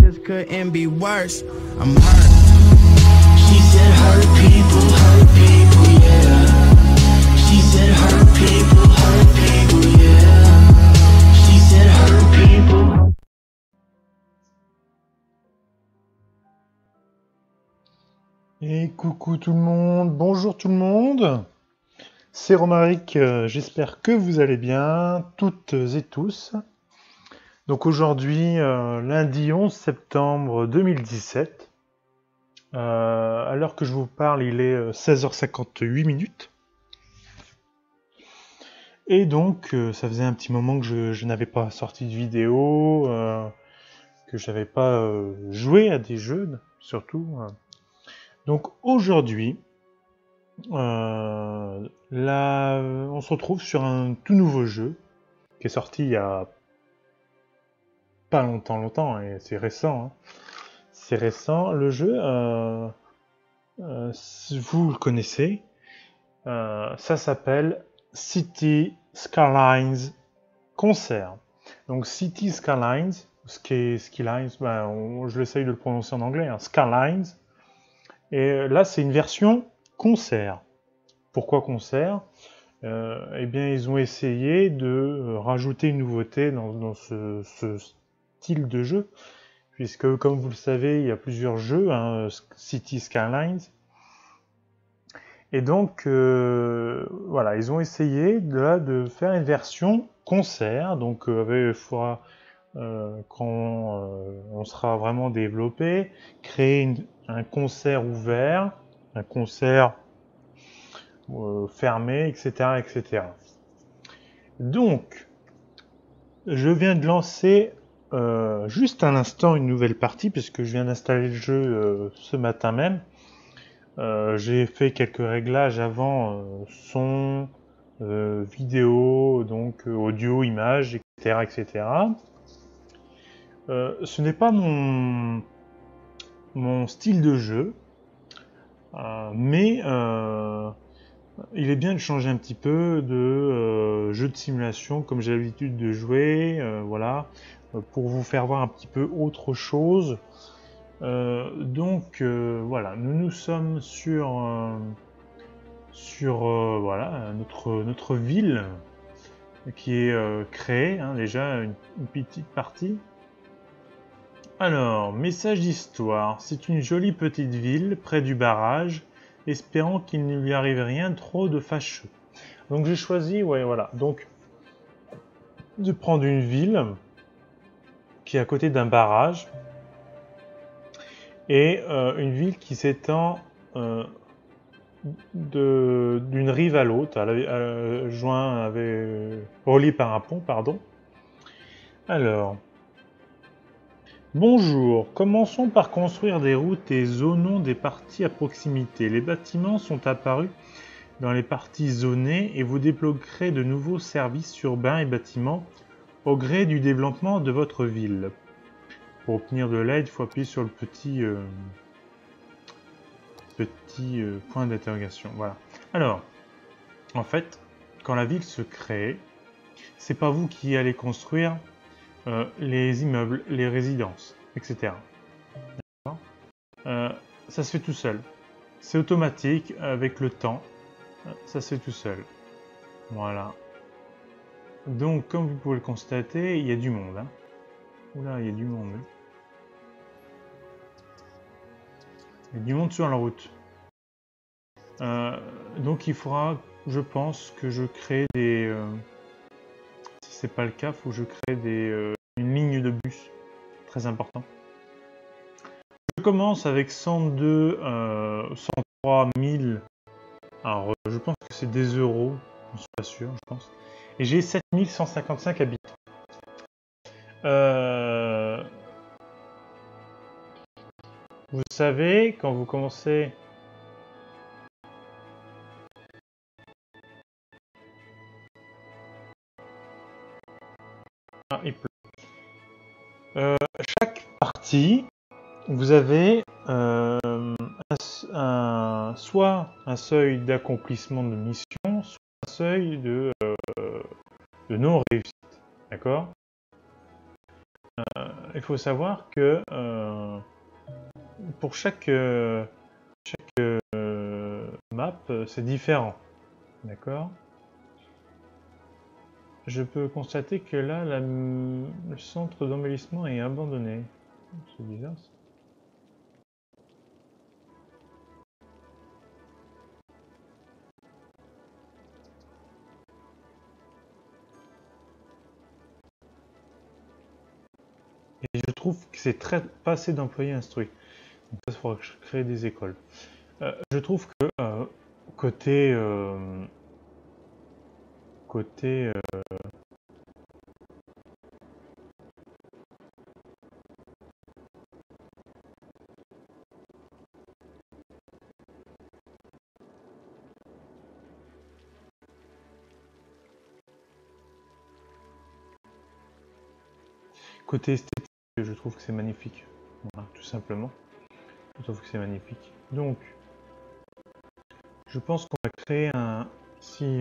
This couldn't be worse. I'm hurt. She said hurt people, yeah. She said hurt people, yeah. She said hurt people. Et coucou tout le monde, bonjour tout le monde, c'est Romaric, j'espère que vous allez bien, toutes et tous. Donc aujourd'hui, lundi 11 septembre 2017, à l'heure que je vous parle, il est 16h58 minutes. Et donc, ça faisait un petit moment que je n'avais pas sorti de vidéo, que je n'avais pas joué à des jeux, surtout. Donc aujourd'hui, on se retrouve sur un tout nouveau jeu qui est sorti il y a pas longtemps, et c'est récent. Hein. C'est récent. Le jeu, vous le connaissez, ça s'appelle City Skylines Concert. Donc City Skylines, Skylines, je l'essaye de le prononcer en anglais, hein, Skylines. Et là, c'est une version concert. Pourquoi concert ? Eh bien, ils ont essayé de rajouter une nouveauté dans ce style de jeu, puisque, comme vous le savez, il y a plusieurs jeux, hein, City Skylines. Et donc, voilà, ils ont essayé de faire une version concert. Donc, quand on sera vraiment développé, créer un concert ouvert, un concert fermé, etc., etc. Donc, je viens de lancer juste à l'instant une nouvelle partie, puisque je viens d'installer le jeu ce matin même. J'ai fait quelques réglages avant, son, vidéo, donc audio, image, etc., etc. Ce n'est pas mon style de jeu, mais il est bien de changer un petit peu de jeu de simulation comme j'ai l'habitude de jouer, voilà, pour vous faire voir un petit peu autre chose. Donc voilà, nous sommes sur voilà, notre ville qui est créée, hein, déjà une petite partie. Alors, message d'histoire. C'est une jolie petite ville près du barrage, espérant qu'il ne lui arrive rien trop de fâcheux. Donc j'ai choisi, ouais, voilà, donc de prendre une ville qui est à côté d'un barrage et une ville qui s'étend d'une rive à l'autre, reliée par un pont, pardon. Alors. Bonjour, commençons par construire des routes et zonons des parties à proximité. Les bâtiments sont apparus dans les parties zonées et vous débloquerez de nouveaux services urbains et bâtiments au gré du développement de votre ville. Pour obtenir de l'aide, il faut appuyer sur le petit point d'interrogation. Voilà. Alors, en fait, quand la ville se crée, c'est pas vous qui allez construire les immeubles, les résidences, etc. Ça se fait tout seul. C'est automatique, avec le temps, ça se fait tout seul. Voilà. Donc, comme vous pouvez le constater, il y a du monde. Hein. Oula, il y a du monde. Hein. Il y a du monde sur la route. Donc, il faudra, je pense, que je crée des... si c'est pas le cas, il faut que je crée une ligne de bus. Très important. Je commence avec 102, 103 000. Alors, je pense que c'est des euros. Je ne suis pas sûr, je pense. Et j'ai 7155 habitants. Vous savez, quand vous commencez... Ah, il pleut. Chaque partie, vous avez soit un seuil d'accomplissement de mission, soit un seuil de non-réussite. D'accord ? il faut savoir que pour chaque map, c'est différent. D'accord? Je peux constater que là, le centre d'embellissement est abandonné. C'est bizarre ça. Et je trouve que c'est pas assez d'employés instruits. Donc ça, il faudra que je crée des écoles. Je trouve que côté côté esthétique, je trouve que c'est magnifique. Voilà, tout simplement. Je trouve que c'est magnifique. Donc, je pense qu'on va créer un... Si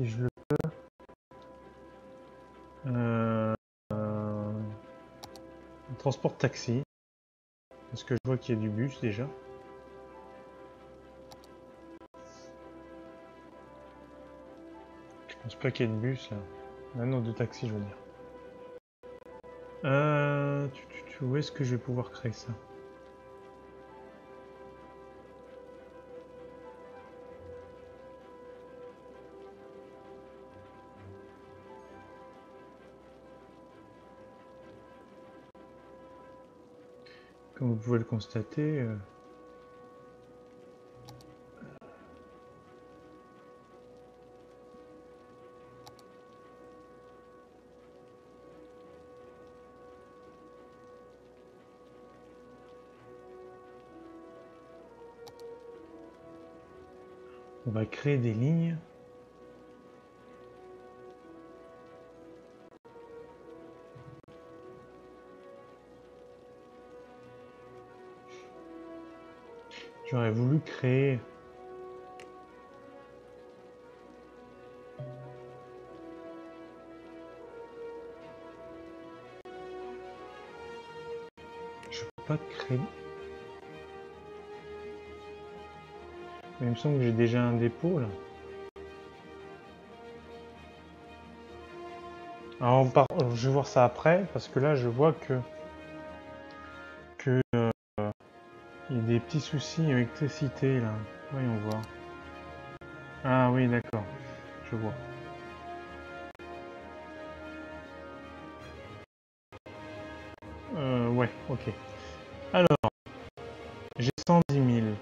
je le peux... un transport taxi. Parce que je vois qu'il y a du bus déjà. Je pense pas qu'il y ait de bus là. Ah non, de taxi je veux dire. Où est-ce que je vais pouvoir créer ça? Comme vous pouvez le constater, on va créer des lignes. J'aurais voulu créer... Je peux pas créer... Mais il me semble que j'ai déjà un dépôt là. Alors, je vais voir ça après, parce que là je vois que il y a des petits soucis avec l'électricité là. Voyons voir. Ah oui, d'accord. Je vois. Ouais, ok. Alors, j'ai 110 000.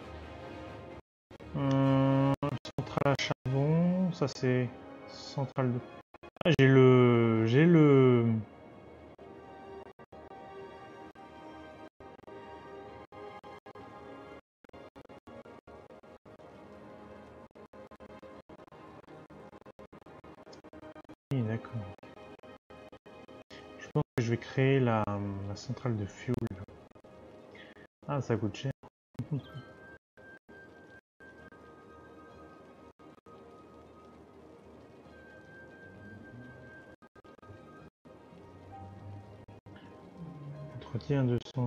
Centrale à charbon, ça c'est centrale de... Ah, j'ai le... Oui, d'accord. Je pense que je vais créer la centrale de fuel. Ah, ça coûte cher. Entretien 200.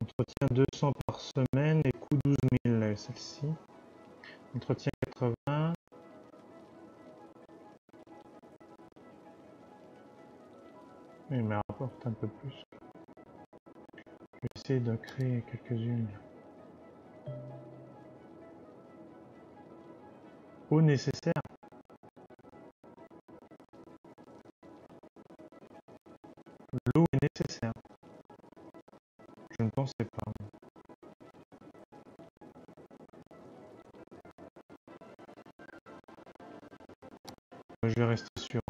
Entretien 200 par semaine et coût 12 000, celle-ci. Entretien 80. Oui, mais rapporte un peu plus. Je vais essayer de créer quelques-unes. Eau nécessaire. L'eau est nécessaire. Je ne pensais pas. Je vais rester sûr.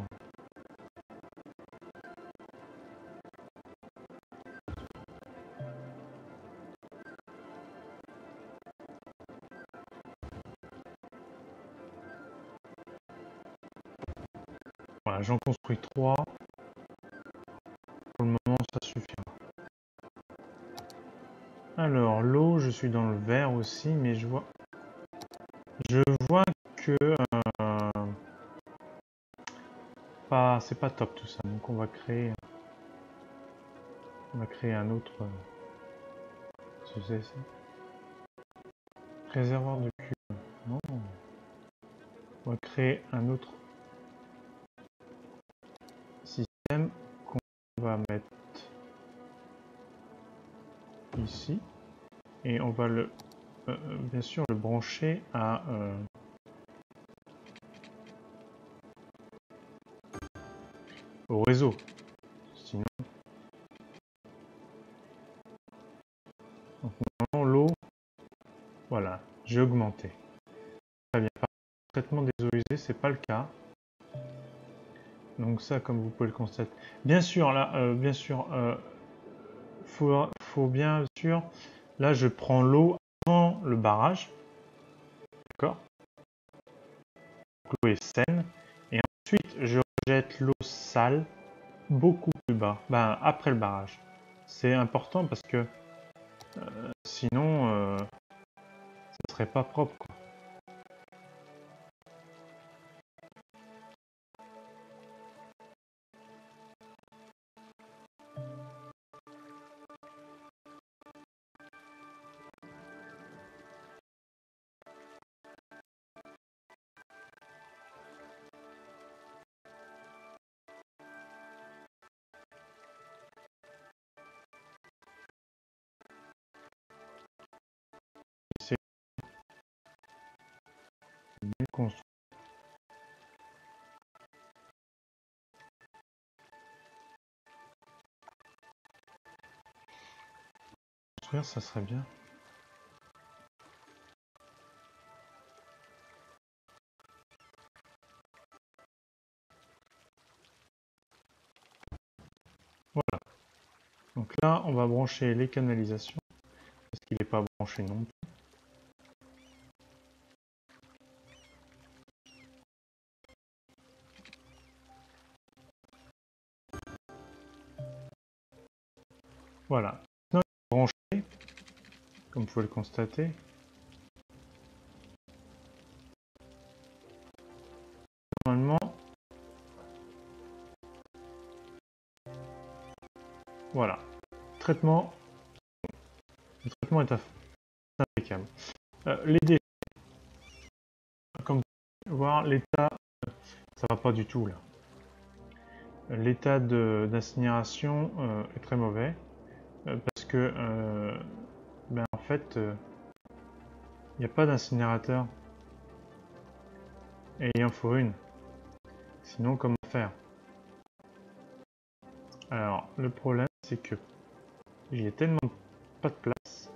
Voilà, j'en construis 3. Pour le moment, ça suffira. Alors, l'eau, je suis dans le vert aussi, mais je vois que c'est pas top tout ça. Donc on va créer un autre. C'est réservoir de cube. Non. On va créer un autre système qu'on va mettre ici et on va le bien sûr le brancher à au réseau. Sinon, donc normalement l'eau, voilà, j'ai augmenté. Très bien. Traitement des eaux usées, c'est pas le cas. Donc ça, comme vous pouvez le constater. Bien sûr, là, faut bien sûr. Là, je prends l'eau avant le barrage, d'accord. L'eau est saine, et ensuite je rejette l'eau sale beaucoup plus bas, après le barrage. C'est important parce que sinon, ça serait pas propre, quoi. C'est bien construit. Construire, ça serait bien. Voilà. Donc là, on va brancher les canalisations parce qu'il n'est pas branché non plus. Voilà. Maintenant, il est branché, comme vous pouvez le constater. Normalement, voilà. Traitement. Le traitement est impeccable. Les déchets, comme vous pouvez voir, l'état, ça va pas du tout là. L'état d'incinération est très mauvais parce que en fait, il n'y a pas d'incinérateur et il en faut une. Sinon, comment faire? Alors, le problème, c'est que il y a tellement pas de place.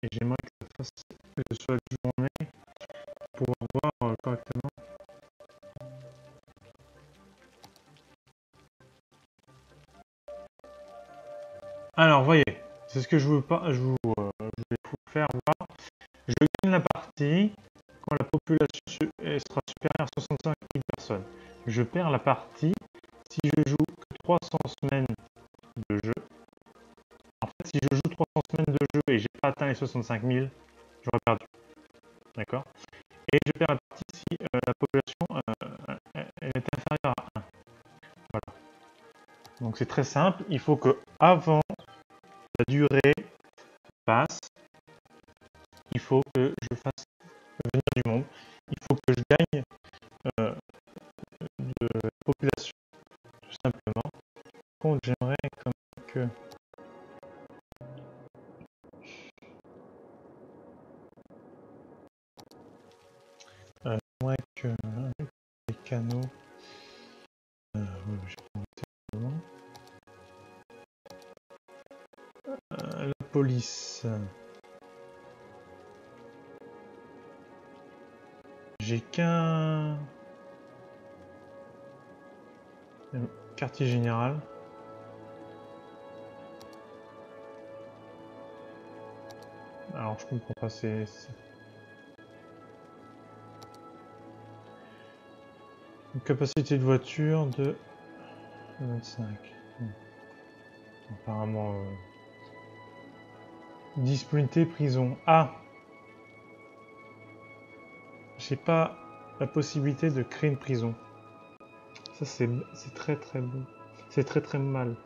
Et j'aimerais que ce soit de journée pour pouvoir voir correctement. Alors, voyez, c'est ce que je voulais vous faire voir. Je gagne la partie quand la population sera supérieure à 65 000 personnes. Je perds la partie si je joue que 300 semaines de jeu. En fait, si je joue 300 semaines de jeu et j'ai pas atteint les 65 000, j'aurais perdu. D'accord? Et je perds la partie si la population elle est inférieure à 1. Voilà. Donc c'est très simple. Il faut que avant la durée passe, il faut que je fasse venir du monde. Il faut que je gagne de la population, tout simplement. Contre, j'aimerais quand même que les canaux. La police. J'ai qu'un quartier général. Alors je comprends pas, c'est... Une capacité de voiture de 25. Apparemment... disponibilité prison. Ah! j'ai pas la possibilité de créer une prison. Ça, c'est très très bon. C'est très très mal.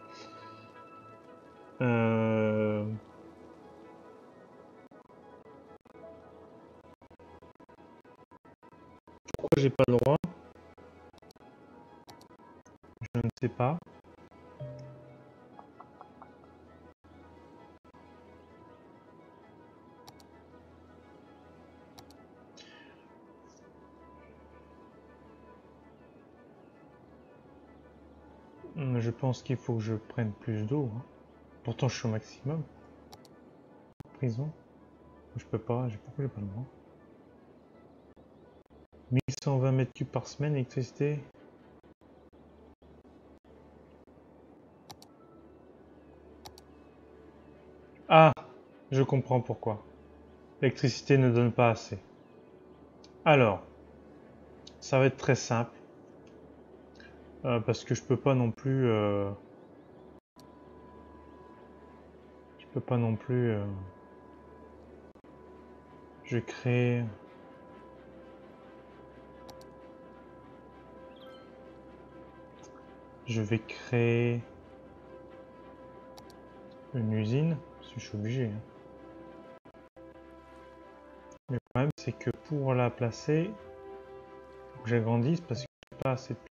Pourquoi j'ai pas le droit? Je ne sais pas. Je pense qu'il faut que je prenne plus d'eau. Hein. Pourtant, je suis au maximum. Prison. Je peux pas. Pourquoi j'ai pas le droit? 1120 mètres cubes par semaine, électricité. Ah, je comprends pourquoi. L'électricité ne donne pas assez. Alors, ça va être très simple. Parce que je peux pas non plus... je peux pas non plus... je crée... Je vais créer une usine, si je suis obligé. Hein. Mais le problème, c'est que pour la placer, il faut que j'agrandisse parce que je n'ai pas assez de place.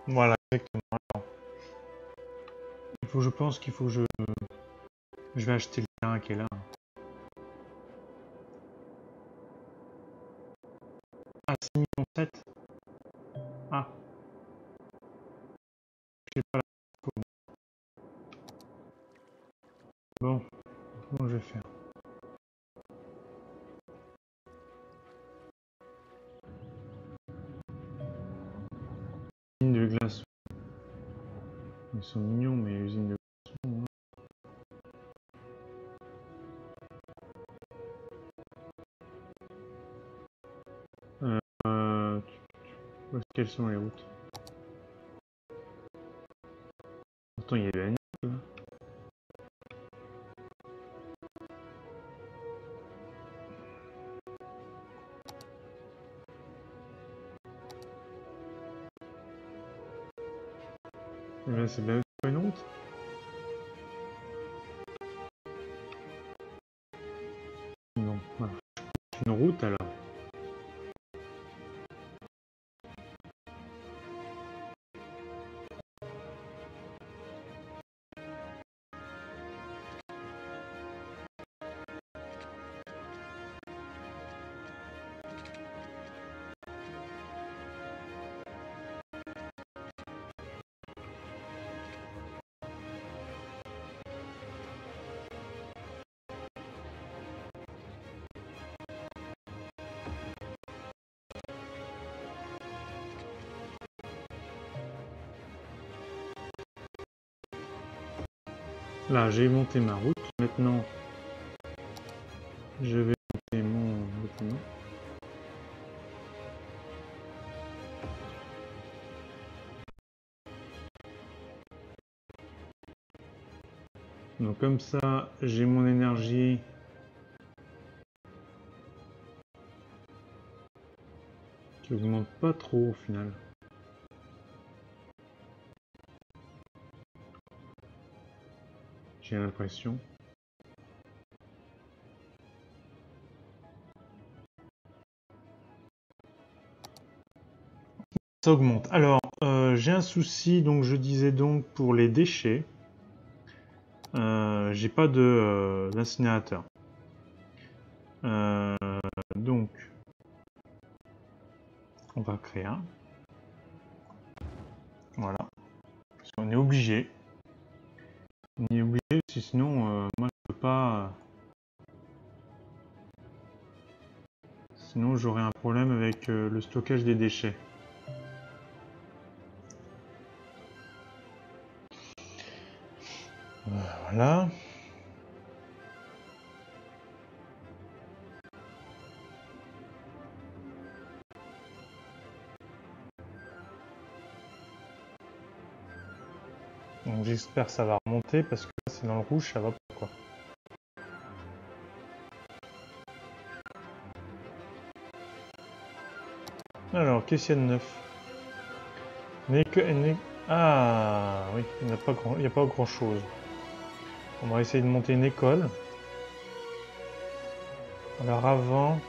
Voilà, exactement. Alors, je pense qu'il faut que je vais acheter le terrain qui est là. Ah, 6,7 millions. Ah. J'ai pas la... Bon, comment je vais faire? Usine de glaçons. Ils sont mignons, mais usine de glaçons... Quelles sont les routes? Pourtant, il y a la là. Là, c'est bien une route. Non, voilà. Une route alors. Là, j'ai monté ma route. Maintenant, je vais monter mon bâtiment. Donc comme ça, j'ai mon énergie qui augmente pas trop au final. J'ai l'impression. Ça augmente. Alors, j'ai un souci, donc je disais donc pour les déchets, j'ai pas d'incinérateur. Donc, on va créer un. Voilà. Parce qu'on est obligé. On est obligé, parce que sinon, moi je peux pas. Sinon, j'aurais un problème avec le stockage des déchets. Voilà. Donc j'espère que ça va remonter parce que là c'est dans le rouge, ça va pas quoi. Alors, qu'est-ce qu'il y a de neuf? Ah oui, il n'y a pas grand chose. On va essayer de monter une école. Alors avant,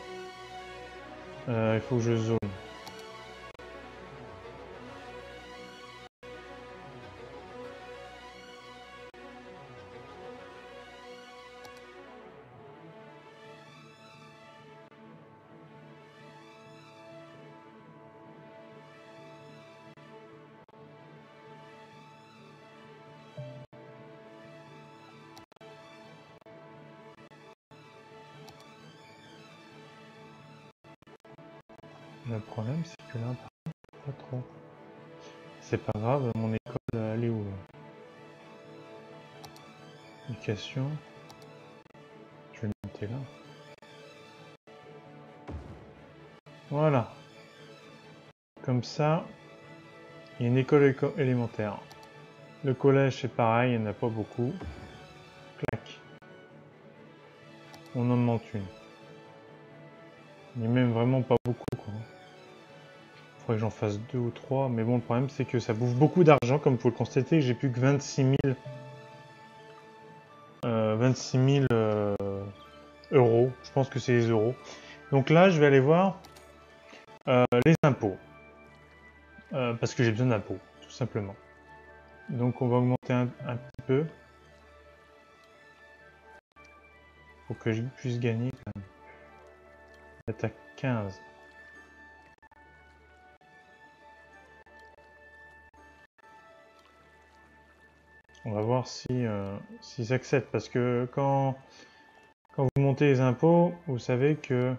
il faut que je zone. Le problème, c'est que là, pas trop. C'est pas grave, mon école, elle est où? Éducation. Je vais le monter là. Voilà. Comme ça, il y a une école élémentaire. Le collège, c'est pareil, il n'y en a pas beaucoup. Clac. On en monte une. Mais même vraiment pas beaucoup, quoi. Faudrait que j'en fasse 2 ou 3, mais bon, le problème c'est que ça bouffe beaucoup d'argent, comme vous pouvez le constater. J'ai plus que 26 000 euros. Je pense que c'est les euros. Donc là, je vais aller voir les impôts, parce que j'ai besoin d'impôts, tout simplement. Donc on va augmenter un petit peu. Pour que je puisse gagner quand même. On va être à 15. On va voir s'ils acceptent, parce que quand vous montez les impôts, vous savez que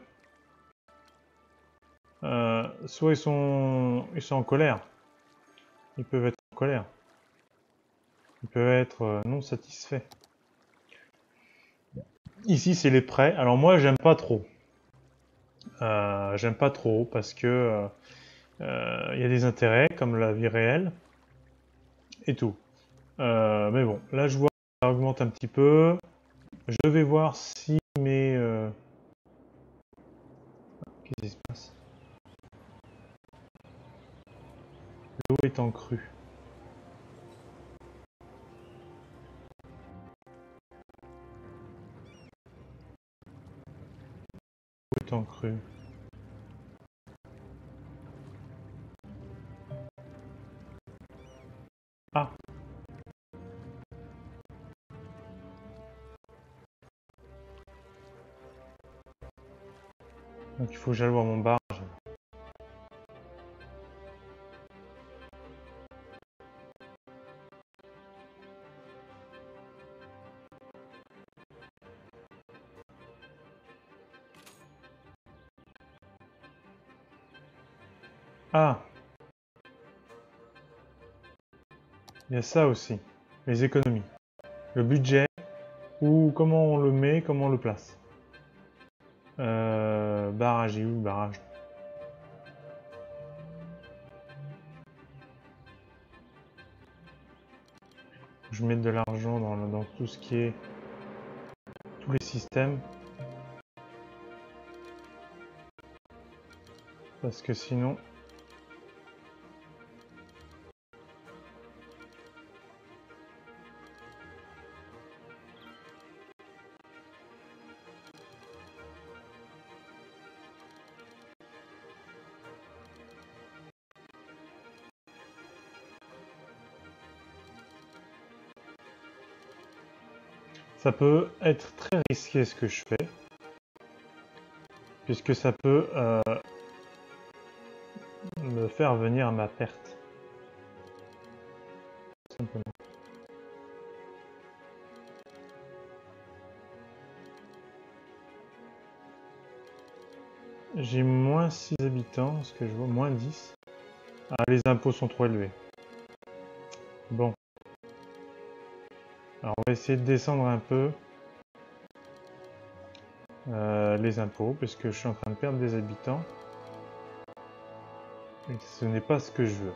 soit ils sont en colère, ils peuvent être en colère, ils peuvent être non satisfaits. Ici, c'est les prêts. Alors moi, j'aime pas trop. J'aime pas trop parce que il y a des intérêts comme la vie réelle et tout. Mais bon, là, je vois que ça augmente un petit peu. Je vais voir si mes... Qu'est-ce qui se passe? L'eau est en crue. L'eau est en crue. Ah! Donc il faut que j'aille voir mon barrage. Ah! Il y a ça aussi. Les économies. Le budget, ou comment on le met, comment on le place. Barrage, j'ai eu le barrage. Je mets de l'argent dans tout ce qui est... tous les systèmes. Parce que sinon... Ça peut être très risqué ce que je fais. Puisque ça peut me faire venir à ma perte. Tout simplement. J'ai moins 6 habitants, ce que je vois, moins 10. Ah, les impôts sont trop élevés. Bon. Alors on va essayer de descendre un peu les impôts, puisque je suis en train de perdre des habitants. Et ce n'est pas ce que je veux.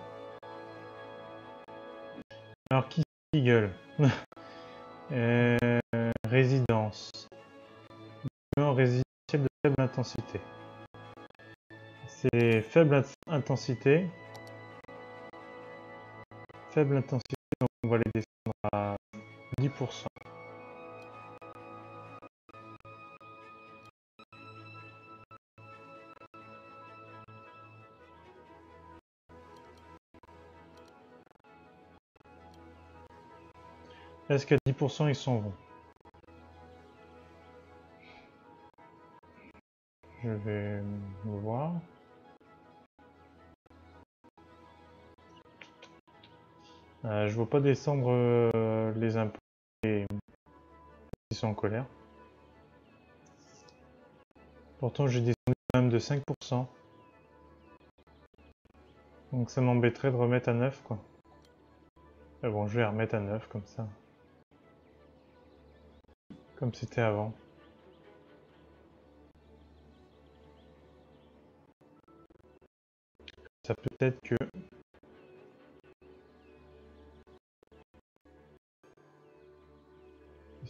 Alors qui gueule? Résidence. Non, résidentiel de faible intensité. C'est faible intensité. Faible intensité, donc on va les descendre à 10%. Est-ce qu'à 10% ils s'en vont? Je vais voir. Je vois pas descendre les impôts et ils sont en colère. Pourtant j'ai descendu quand même de 5%. Donc ça m'embêterait de remettre à 9 quoi. Mais bon, je vais remettre à 9 comme ça. Comme c'était avant. Ça peut être que...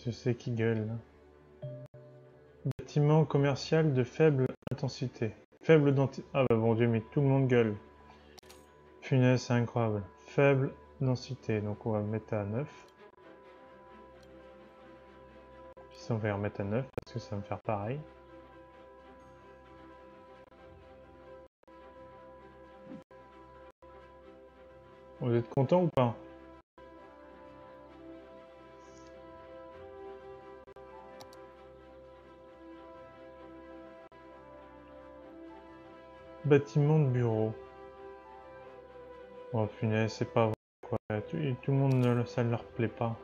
Je sais qui gueule là. Bâtiment commercial de faible intensité. Faible densité. Ah bah bon Dieu, mais tout le monde gueule. Punaise, c'est incroyable. Faible densité, donc on va le mettre à 9. Puis ça on va y remettre à 9 parce que ça va me faire pareil. Vous êtes content ou pas? Bâtiment de bureau. Oh punaise, c'est pas vrai quoi. Tout le monde, ça ne leur plaît pas.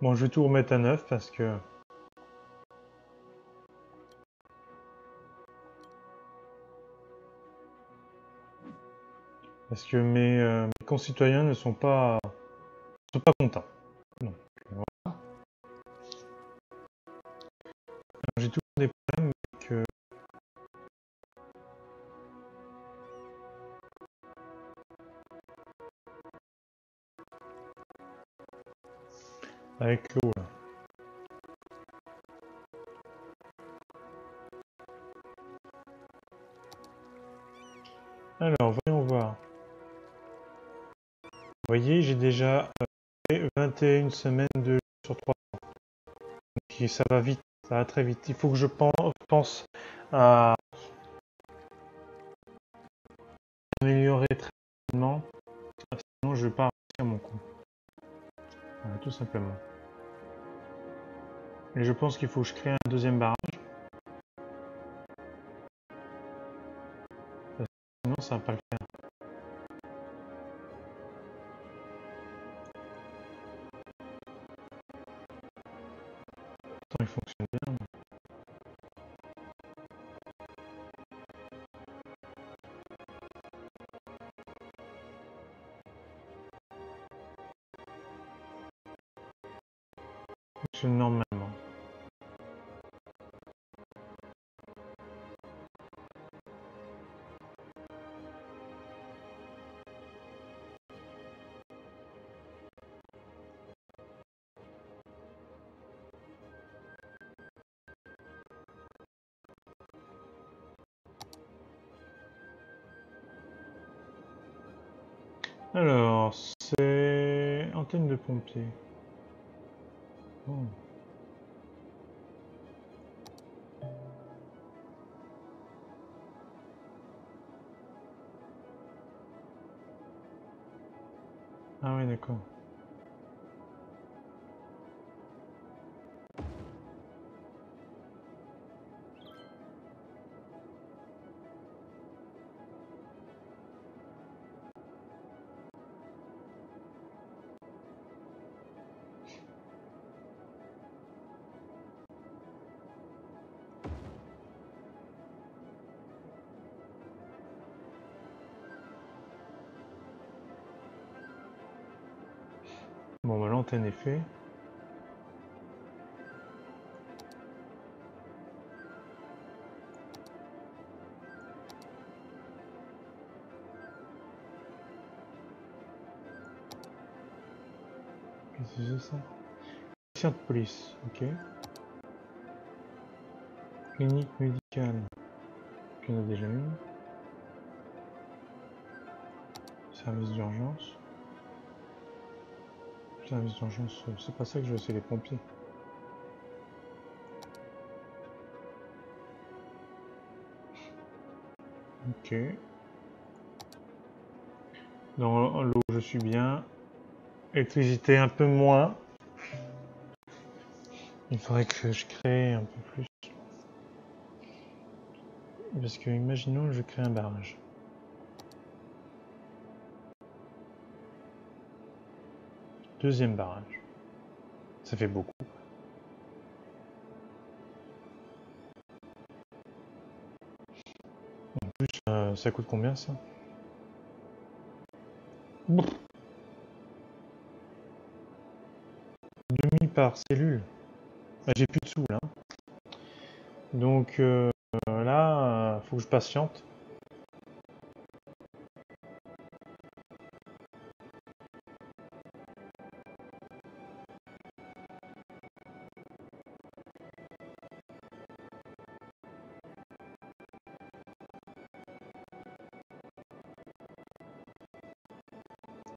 Bon, je vais tout remettre à 9 parce que... mes concitoyens ne sont pas contents. Donc, voilà. J'ai toujours des problèmes avec l'eau là. Alors, voyons voir. Vous voyez, j'ai déjà fait 21 semaines de jeu sur 3 ans. Donc, ça va vite, ça va très vite. Il faut que je pense à améliorer très rapidement. Sinon, je vais pas réussir à mon coup. Voilà, tout simplement. Et je pense qu'il faut que je crée un deuxième barrage. Parce que sinon, ça va pas le faire. Pourtant, il fonctionne bien. Il fonctionne normalement. Alors, c'est antenne de pompier. Oh. Ah oui, d'accord. Bon, bah, l'antenne est faite. C'est ça. Mission de police, ok. Clinique médicale. Il y en a déjà une. Service d'urgence. Service d'urgence, c'est pas ça que je veux, c'est les pompiers. Ok. Dans l'eau, je suis bien. Électricité un peu moins. Il faudrait que je crée un peu plus. Parce que imaginons je crée un barrage. Deuxième barrage. Ça fait beaucoup. En plus, ça coûte combien ça? 2000 par cellule. Bah, j'ai plus de sous là. Donc là, faut que je patiente.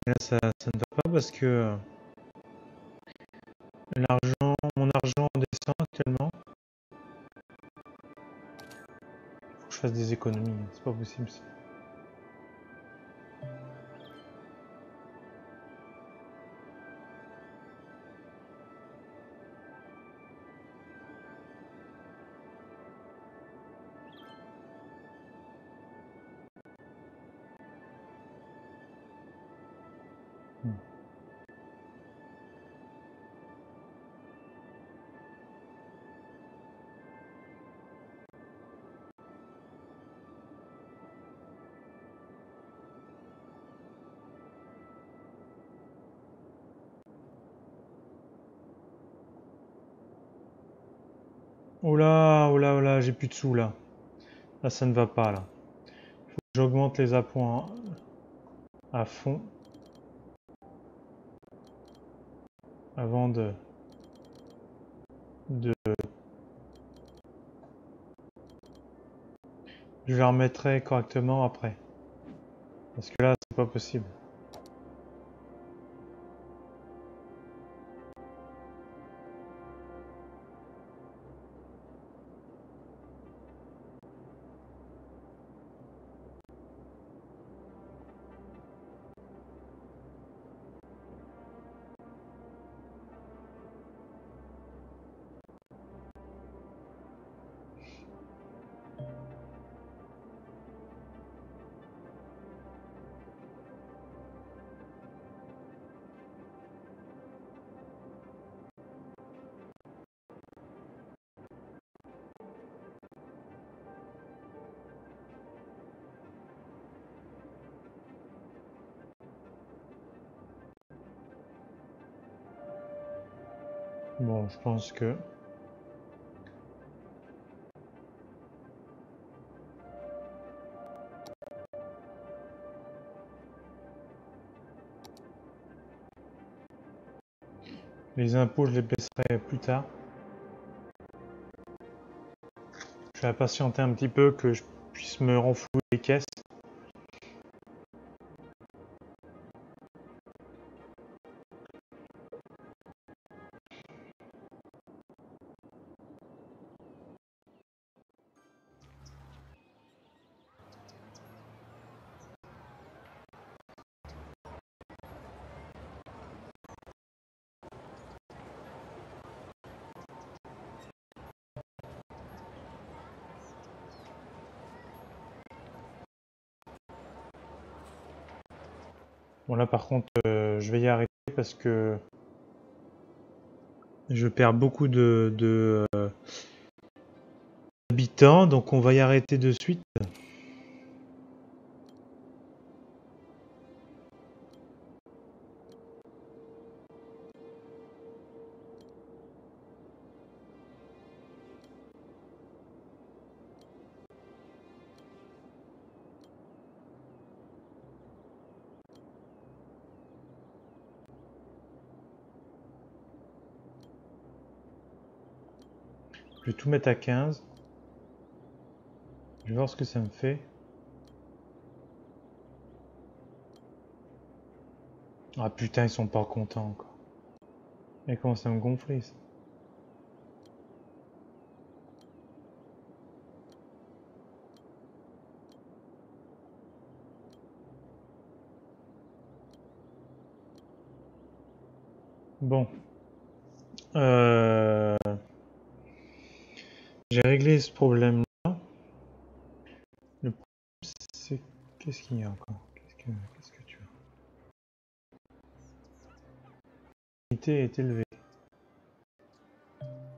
Là, ça ne va pas parce que mon argent descend actuellement. Faut que je fasse des économies. C'est pas possible ça. Oh là, oh là, oh là, j'ai plus de sous là. Là, ça ne va pas là. Faut que j'augmente les appoints à fond avant de... Je les remettrai correctement après. Parce que là, c'est pas possible. Bon, je pense que... Les impôts, je les baisserai plus tard. Je vais patienter un petit peu que je puisse me renflouer les caisses. Bon là par contre, je vais y arrêter parce que je perds beaucoup de habitants, donc on va y arrêter de suite. Je vais tout mettre à 15. Je vais voir ce que ça me fait. Ah putain, ils sont pas contents encore. Et commence à me gonfler ça. Bon. J'ai réglé ce problème-là. Le problème, c'est... Qu'est-ce qu'il y a encore? Qu'est-ce que tu as? L'unité est élevée.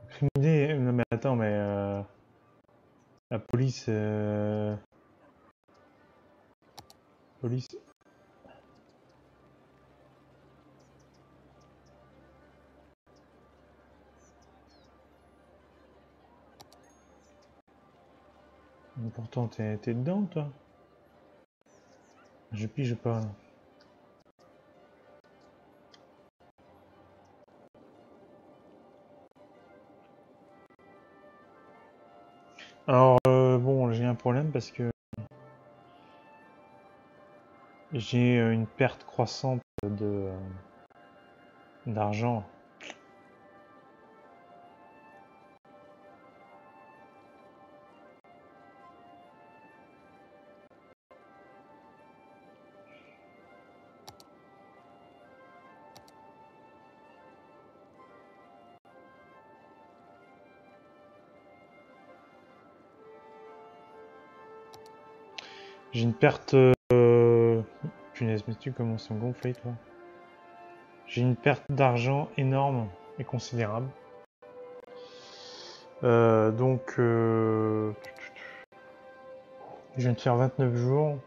Criminalité... Non mais attends, mais... La police... Police... Pourtant, t'es dedans, toi? Je pige pas, là. Alors, bon, j'ai un problème parce que j'ai une perte croissante d'argent. J'ai une perte... Punaise, mais tu commences à me gonfler, toi. J'ai une perte d'argent énorme et considérable. Donc... Je viens de faire 29 jours.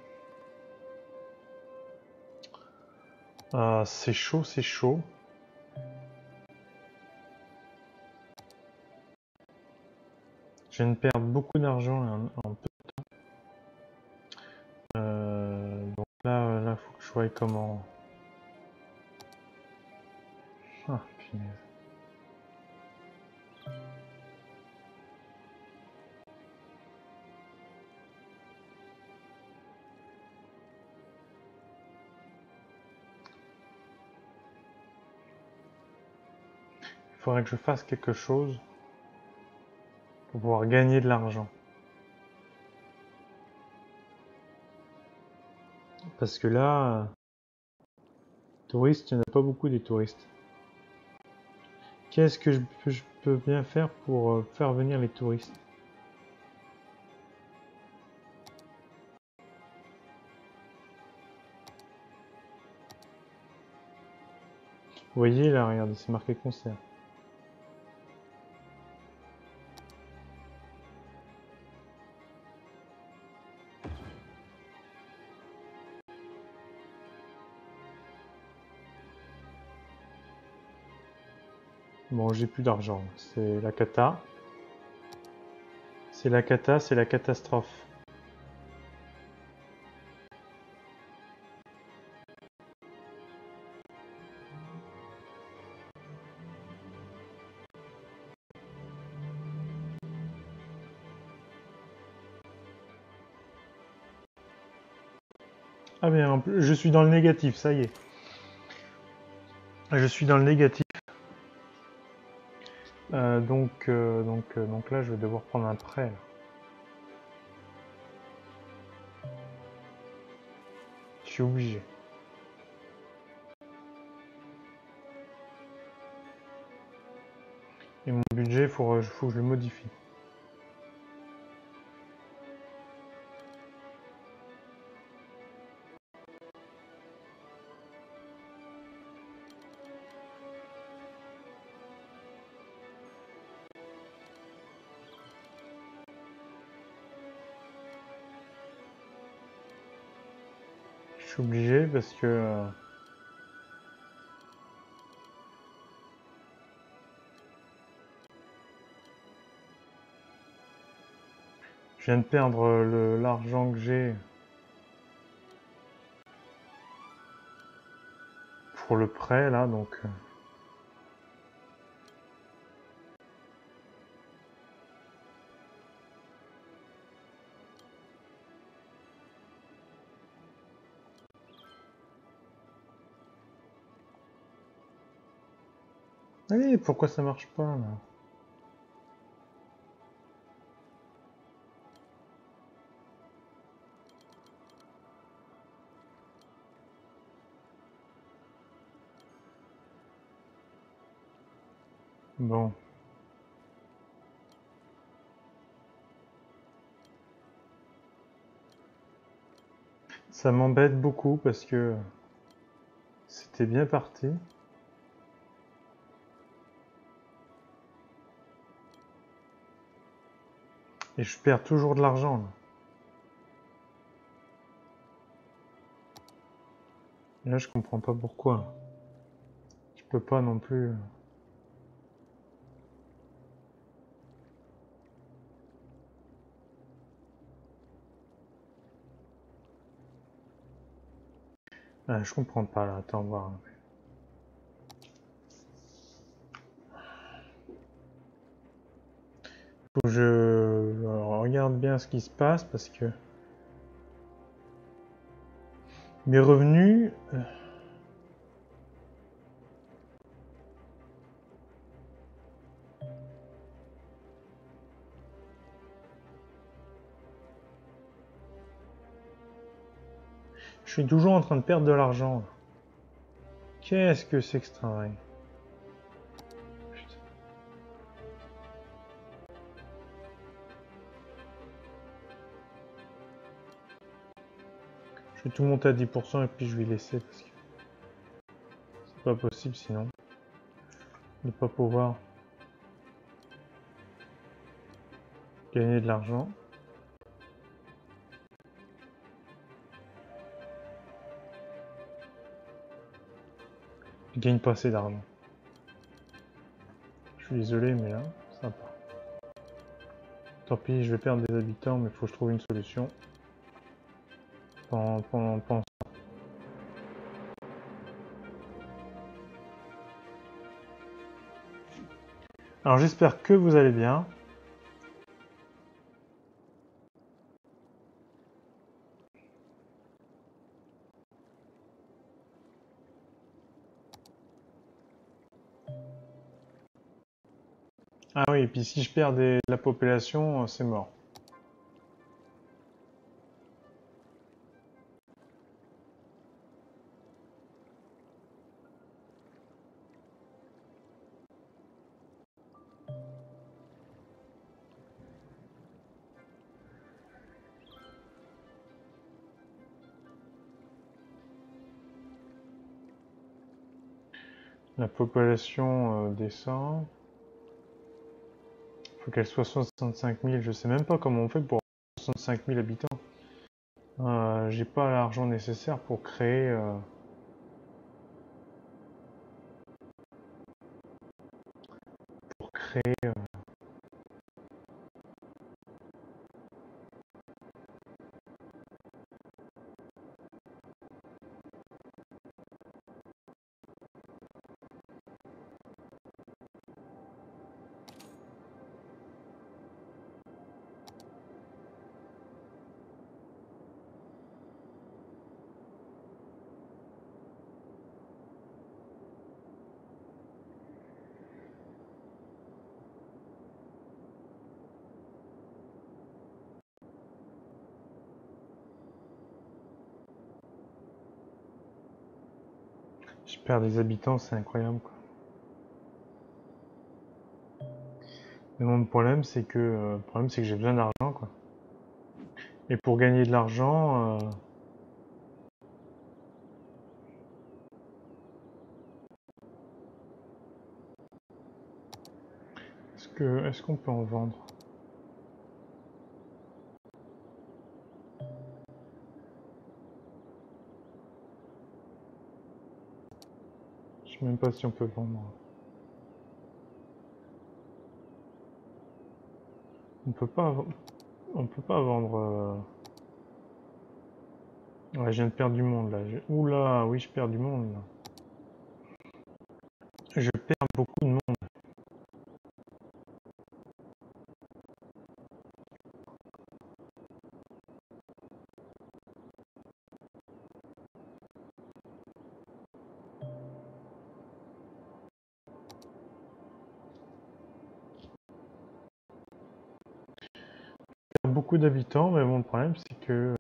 C'est chaud, c'est chaud. Je viens de perdre beaucoup d'argent en peu de temps. Donc là, faut que je voie comment... Ah, punaise. Il faudrait que je fasse quelque chose pour pouvoir gagner de l'argent. Parce que là, touristes, il n'y en a pas beaucoup des touristes. Qu'est-ce que je peux bien faire pour faire venir les touristes? Vous voyez là, regardez, c'est marqué concert. Bon, j'ai plus d'argent. C'est la cata. C'est la cata, c'est la catastrophe. Ah bien, je suis dans le négatif, ça y est. Je suis dans le négatif. Donc là, je vais devoir prendre un prêt. Là. Je suis obligé. Et mon budget, faut que je le modifie. Je suis obligé parce que... je viens de perdre l'argent que j'ai pour le prêt, là, donc... Allez, pourquoi ça marche pas là? Bon. Ça m'embête beaucoup parce que c'était bien parti. Et je perds toujours de l'argent là. Et là, je comprends pas pourquoi. Je peux pas non plus. Je comprends pas là. Attends, voir. Faut que je regarde bien ce qui se passe parce que mes revenus. Je suis toujours en train de perdre de l'argent. Qu'est-ce que c'est que ce travail? Putain. Je vais tout monter à 10% et puis je vais laisser parce que c'est pas possible sinon de pas pouvoir gagner de l'argent. Je gagne pas assez d'argent. Je suis désolé mais là, ça va pas. Tant pis, je vais perdre des habitants mais il faut que je trouve une solution pendant ça. Alors j'espère que vous allez bien. Ah oui, et puis si je perds de la population, c'est mort. La population descend. Faut qu'elle soit 65 000. Je sais même pas comment on fait pour 65 000 habitants. J'ai pas l'argent nécessaire pour créer. Pour créer. Je perds des habitants, c'est incroyable quoi. Mais mon problème c'est que j'ai besoin d'argent quoi. Et pour gagner de l'argent, est-ce qu'on peut en vendre? Je sais même pas si on peut vendre. On peut pas, on peut pas vendre. Ouais, je viens de perdre du monde là. Oula, oui, je perds du monde là. Je perds beaucoup de monde. beaucoup d'habitants, mais bon, le problème c'est que...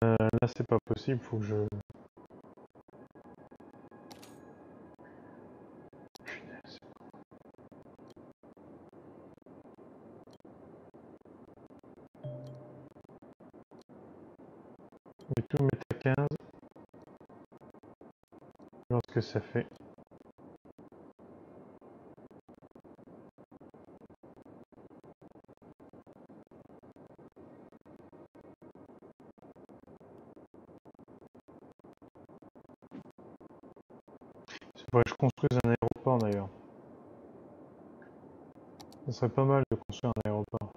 là c'est pas possible, faut que je... Punaise. Je vais tout mettre à 15. Alors ce que ça fait. Il faudrait que je construise un aéroport d'ailleurs. Ça serait pas mal de construire un aéroport.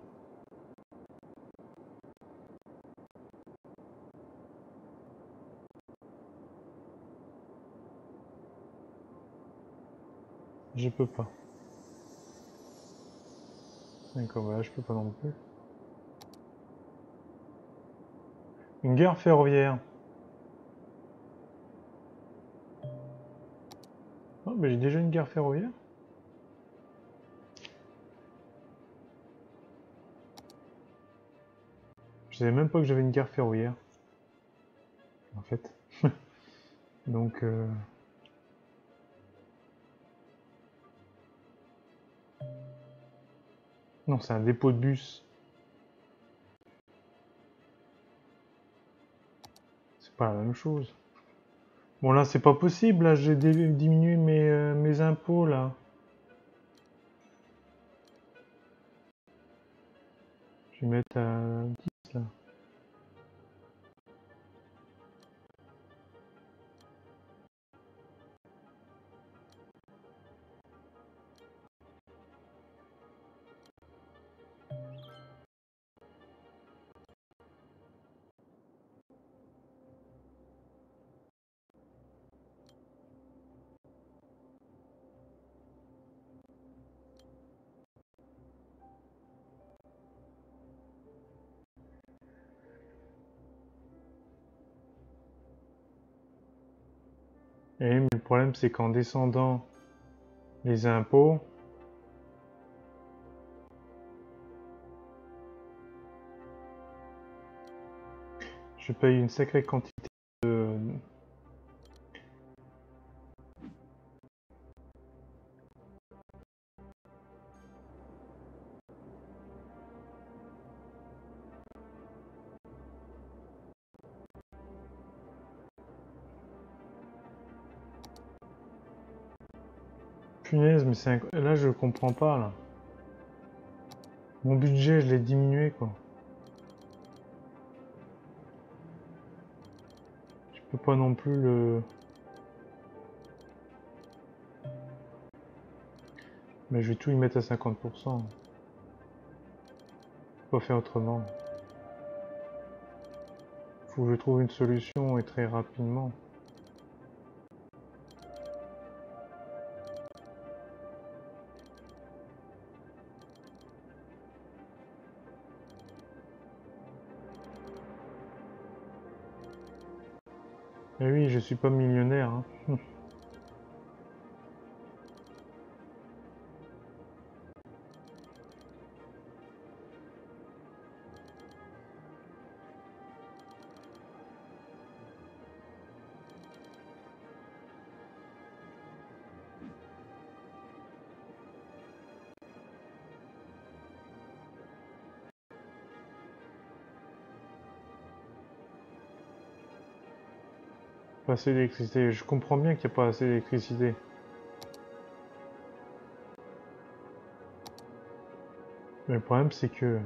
Je peux pas. D'accord, bah là je peux pas non plus. Une gare ferroviaire. Oh, mais j'ai déjà une gare ferroviaire. Je savais même pas que j'avais une gare ferroviaire. En fait. Donc... Non, c'est un dépôt de bus. C'est pas la même chose. Bon là c'est pas possible, là j'ai diminué mes impôts là. Je vais mettre à 10 là. Et mais le problème c'est qu'en descendant les impôts, je paye une sacrée quantité de... Punaise, mais c'est là je comprends pas là. Mon budget je l'ai diminué quoi. Je peux pas non plus le... Mais je vais tout y mettre à 50%. Faut pas faire autrement. Faut que je trouve une solution et très rapidement. Eh oui, je suis pas millionnaire. Hein. Pas assez d'électricité. Je comprends bien qu'il n'y a pas assez d'électricité. Mais le problème c'est que...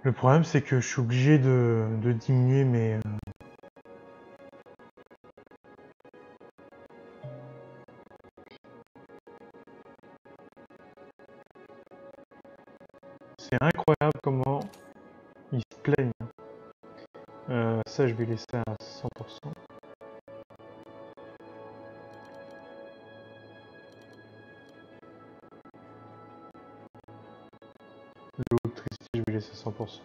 Le problème c'est que je suis obligé de diminuer mes... ça, je vais laisser à 100%. L'autre je vais laisser à 100%.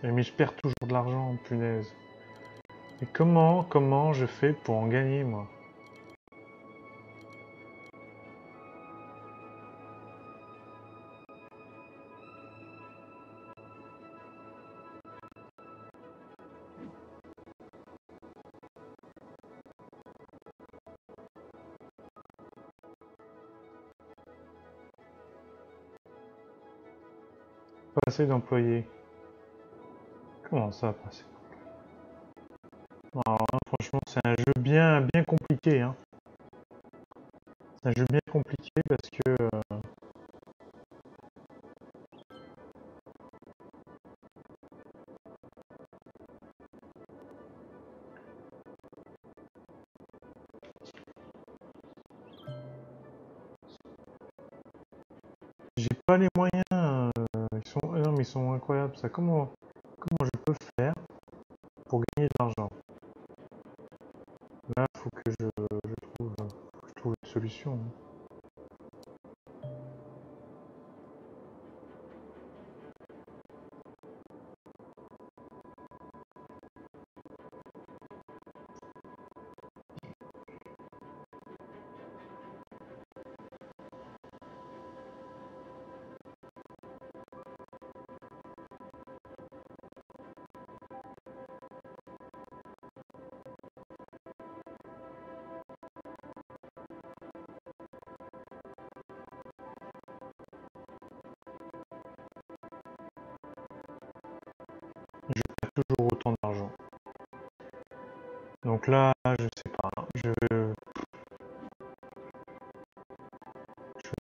Mais je perds toujours de l'argent, punaise. Mais comment je fais pour en gagner, moi? Pas assez d'employés. Comment ça, pas assez? Alors là, franchement, c'est un jeu bien compliqué, hein. C'est un jeu bien compliqué parce que... j'ai pas les moyens. Ils sont... non, mais ils sont incroyables, ça. Comment je peux faire pour gagner de l'argent? Là, faut que je trouve une solution, hein. Je perds toujours autant d'argent. Donc là, je sais pas, hein. Je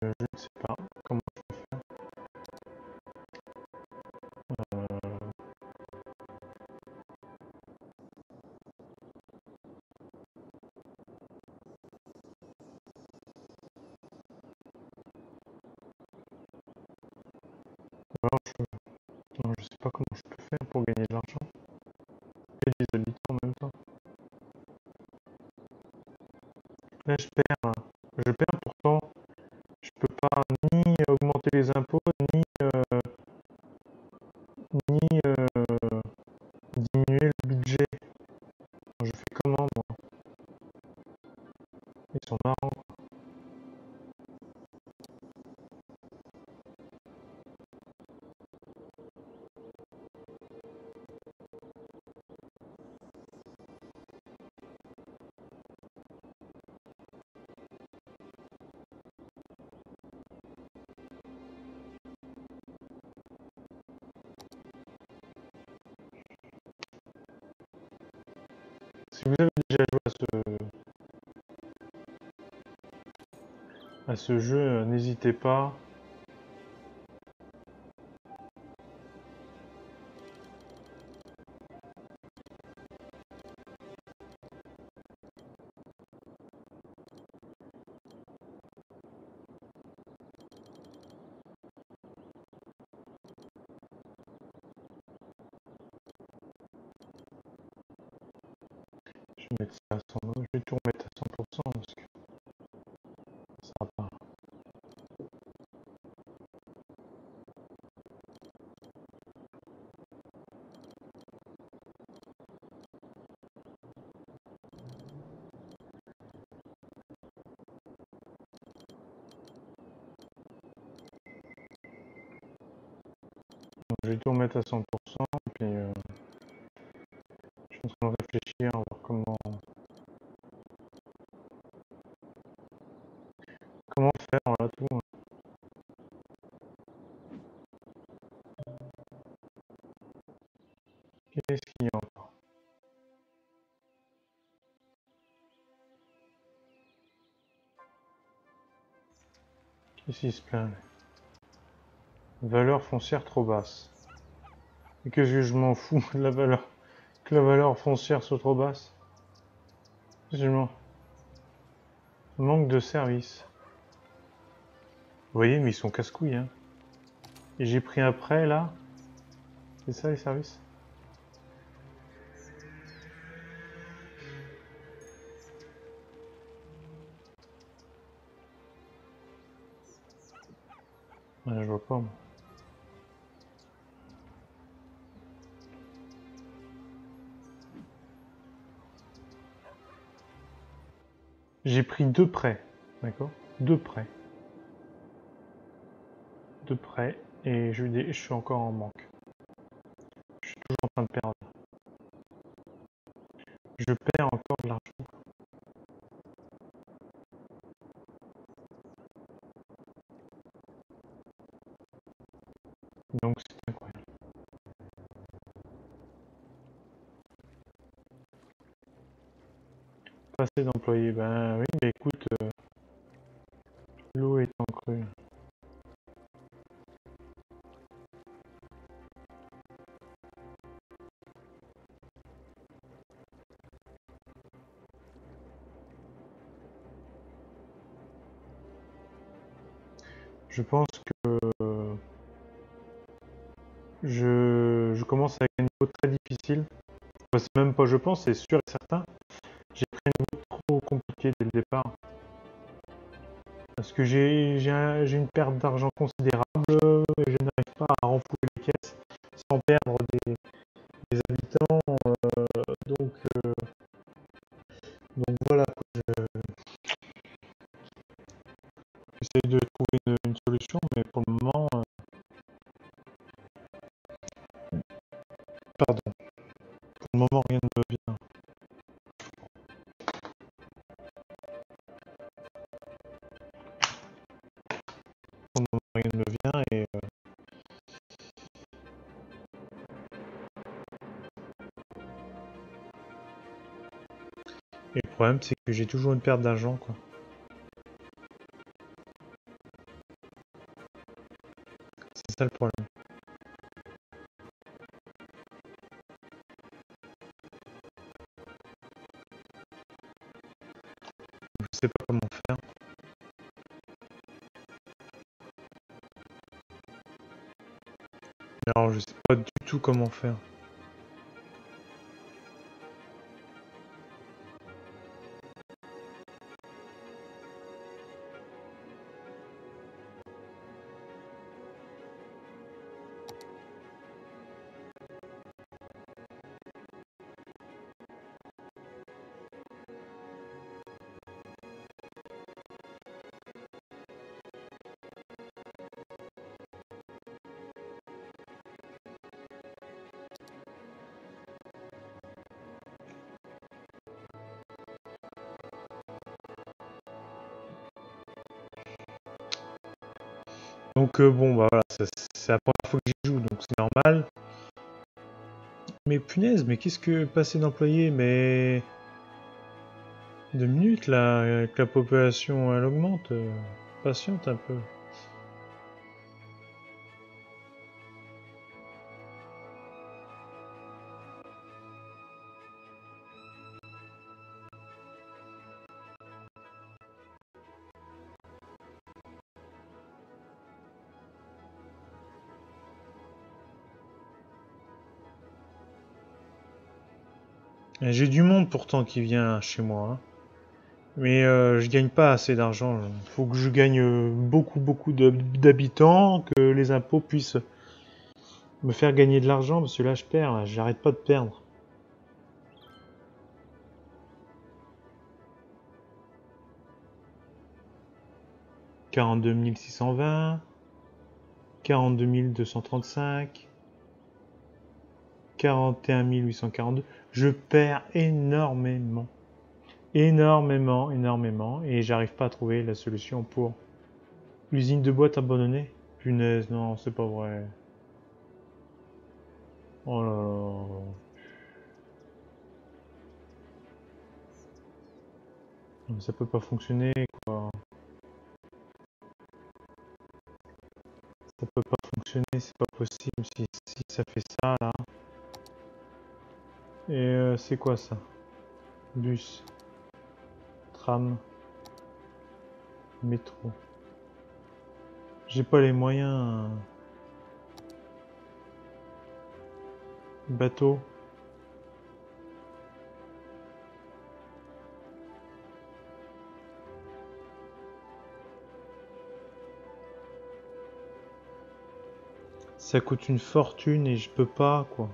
ne sais pas comment je peux faire. Alors, non, je sais pas comment je peux faire pour gagner de l'argent. Et des habitants en même temps. Là, je perds pourtant. Je peux pas ni augmenter les impôts, ni diminuer le budget. Je fais comment, moi? Ils sont marrants. Si vous avez déjà joué à ce jeu, n'hésitez pas. Je vais mettre ça à 100, je vais tout remettre à 100% parce que ça va pas. Donc, je vais tout remettre à 100%, et puis je suis en train de réfléchir à voir comment faire là tout. Qu'est-ce qu'il y a encore? Qu'est-ce qui se plaint? Valeur foncière trop basse. Et qu'est-ce que je m'en fous de la valeur? Que la valeur foncière soit trop basse? Manque de service. Vous voyez, mais ils sont casse-couilles, hein. Et j'ai pris un prêt là. C'est ça les services? Ouais, je vois pas, moi. J'ai pris 2 prêts, d'accord? 2 prêts. 2 prêts, et je suis encore en manque. Je suis toujours en train de perdre. Je perds encore de l'argent. Donc c'est incroyable. Passer d'employé, ben oui, mais écoute, l'eau est en crue. Je pense que je commence avec un niveau très difficile. Enfin, c'est même pas je pense, c'est sûr et certain. J'ai pris un niveau trop compliqué dès le départ. Parce que j'ai une perte d'argent considérable et je n'arrive pas à renflouer les caisses sans perdre des habitants. Donc, euh, donc voilà, j'essaie de trouver une solution, mais pour le moment, pardon, pour le moment rien ne me vient. Pour le moment rien ne me vient et le problème c'est que j'ai toujours une perte d'argent quoi. C'est ça le problème. Je sais pas comment faire. Alors je sais pas du tout comment faire. Donc bon bah voilà, c'est la première fois que j'y joue donc c'est normal. Mais punaise, mais qu'est-ce que passer d'employé, mais 2 minutes là, que la population elle augmente, patiente un peu. Et j'ai du monde pourtant qui vient chez moi, hein. Mais je gagne pas assez d'argent. Il faut que je gagne beaucoup d'habitants, que les impôts puissent me faire gagner de l'argent, parce que là je perds, là, j'arrête pas de perdre. « 42 620, 42 235, 41 842. » Je perds énormément. Énormément. Et j'arrive pas à trouver la solution pour l'usine de boîtes abandonnée. Punaise, non, c'est pas vrai. Oh là là. Non, ça peut pas fonctionner, quoi. Ça peut pas fonctionner, c'est pas possible si ça fait ça, là. Et c'est quoi ça? Bus, tram, métro. J'ai pas les moyens. Bateau. Ça coûte une fortune et je peux pas, quoi.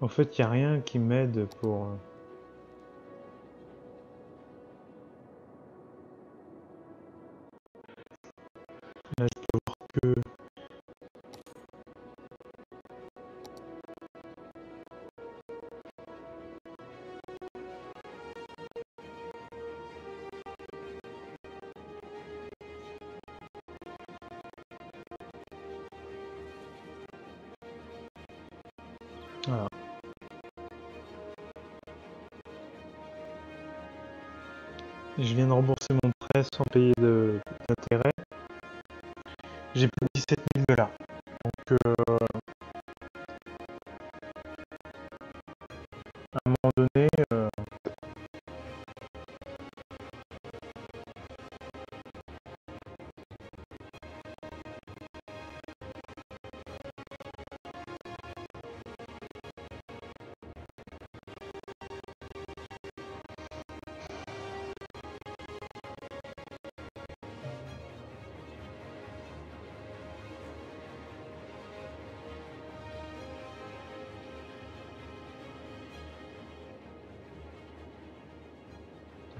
En fait, il n'y a rien qui m'aide pour... Là, je peux voir que... Voilà. Je viens de rembourser mon prêt sans payer d'intérêt. J'ai plus 17 000 $. Donc, à un moment donné,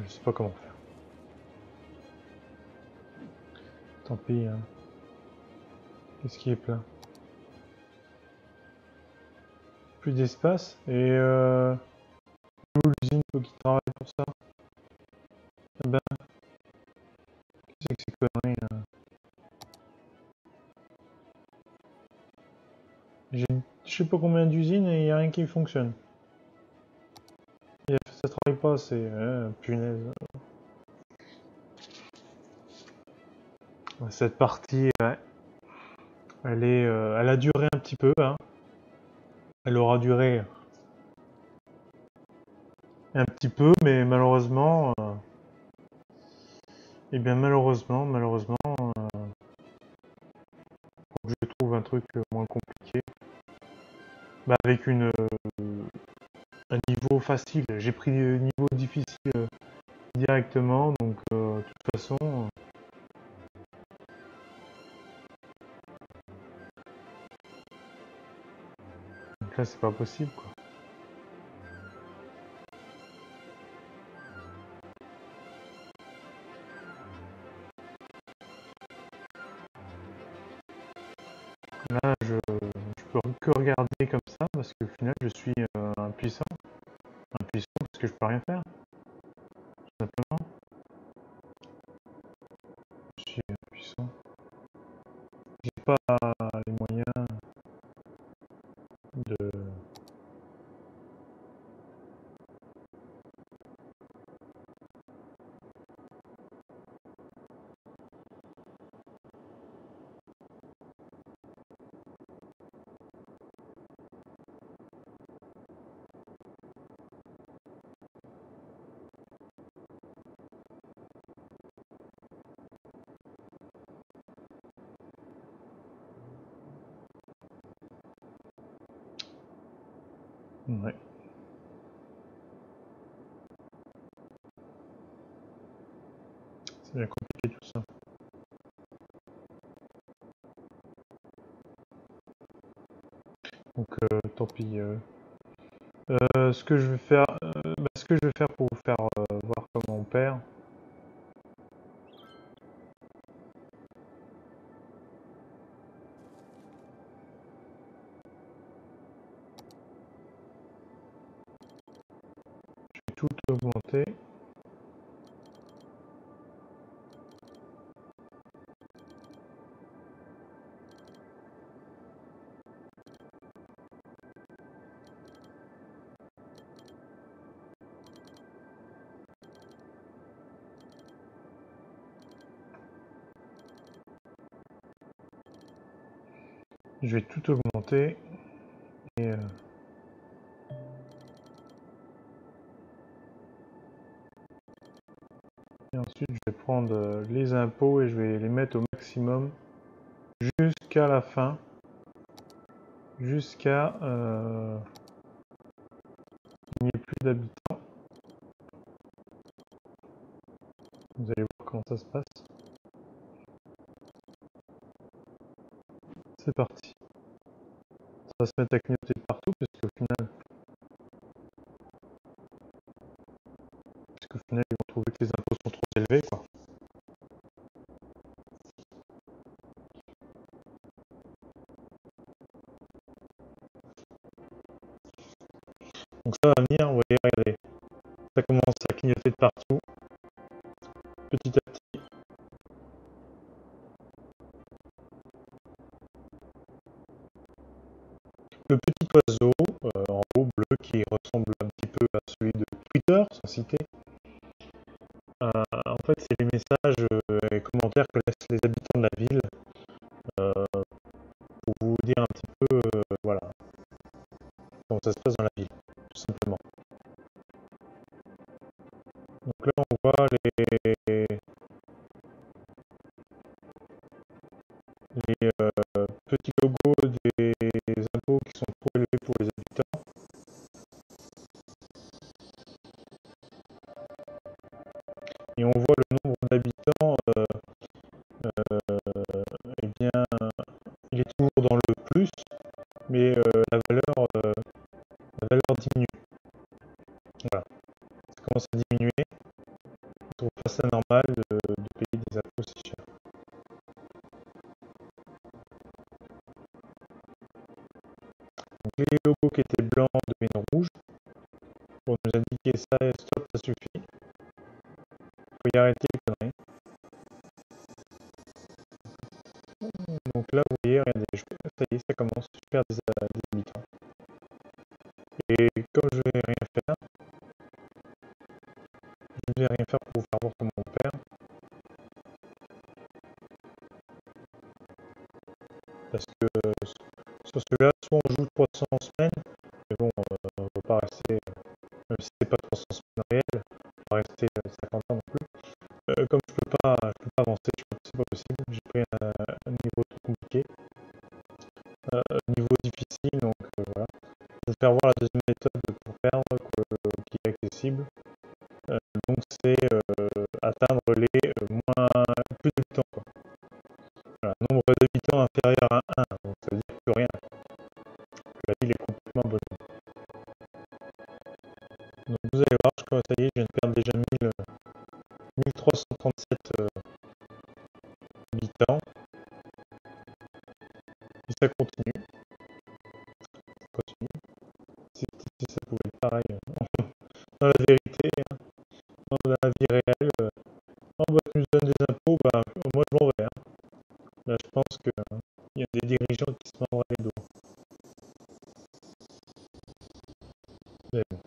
je sais pas comment faire. Tant pis, hein. Qu'est-ce qui est plein? Plus d'espace et où l'usine faut qu'il travaille pour ça? Eh ben, qu'est-ce que c'est que ces conneries là? J'ai je sais pas combien d'usines et il n'y a rien qui fonctionne. Ça travaille pas, c'est... punaise. Cette partie, ouais, elle a duré un petit peu, hein. Elle aura duré un petit peu, mais malheureusement, eh bien malheureusement, faut que je trouve un truc moins compliqué, bah, avec un niveau facile. J'ai pris le niveau difficile directement, donc de toute façon, donc là c'est pas possible quoi. Là je peux que regarder comme ça parce qu'au final je suis impuissant, parce que je peux rien faire, tout simplement. Je suis impuissant. J'ai pas les moyens de... Ouais. C'est bien compliqué tout ça. Donc tant pis. Ce que je vais faire, ce que je vais faire pour vous faire voir comment on perd. Je vais tout augmenter. Je vais tout augmenter et ensuite je vais prendre les impôts et je vais les mettre au maximum jusqu'à la fin, jusqu'à qu'il n'y ait plus d'habitants. Vous allez voir comment ça se passe. C'est parti. Ça va se mettre à clignoter de partout parce qu'au final, ils vont trouver que les impôts sont trop élevés, quoi. Donc ça va venir, vous voyez, regardez. Ça commence à clignoter de partout, petit à petit. Le petit oiseau, en haut bleu, qui ressemble un petit peu à celui de Twitter, sans citer. En fait, c'est les messages et commentaires que laissent les habitants de la ville pour vous dire un petit peu, voilà, comment ça se passe dans la ville, tout simplement. Donc là, on voit les petits logos des impôts qui sont trop élevés pour les habitants. Et on voit le nombre d'habitants, eh bien, il est toujours dans le plus, mais la valeur diminue. Voilà, ça commence à diminuer. On trouve pas ça normal de payer des impôts si chers. Donc les logos qui étaient blancs deviennent rouges pour nous indiquer ça et stop, ça suffit. Faut y arrêter les conneries. Donc là, vous voyez, regardez, ça y est, ça commence, je perds des habitants. Et comme je vais rien faire, je vais rien faire pour vous faire voir comment on perd. Parce que sur celui-là, soit on joue 300 en semaine, mais bon, on ne va pas rester, même si c'est pas 300 semaines réelles, on va rester 50 ans non plus. Comme je peux pas avancer, c'est pas possible, j'ai pris un niveau trop compliqué, niveau difficile, donc voilà. Je vais faire voir la deuxième méthode pour perdre, qui est accessible. Donc c'est atteindre les plus d'habitants, quoi. Voilà, nombre d'habitants inférieur à 1, donc ça veut dire plus rien. La ville est complètement abandonnée. Donc vous allez voir, ça y est, je viens de perdre déjà 1337 habitants. Et ça continue. Ça continue. Si ça pouvait être pareil dans la vérité, hein, dans la vie réelle, tu nous donnes des impôts, moi je m'en vais. Hein. Là, je pense qu'il y a des dirigeants qui se mordraient les doigts. Mais bon.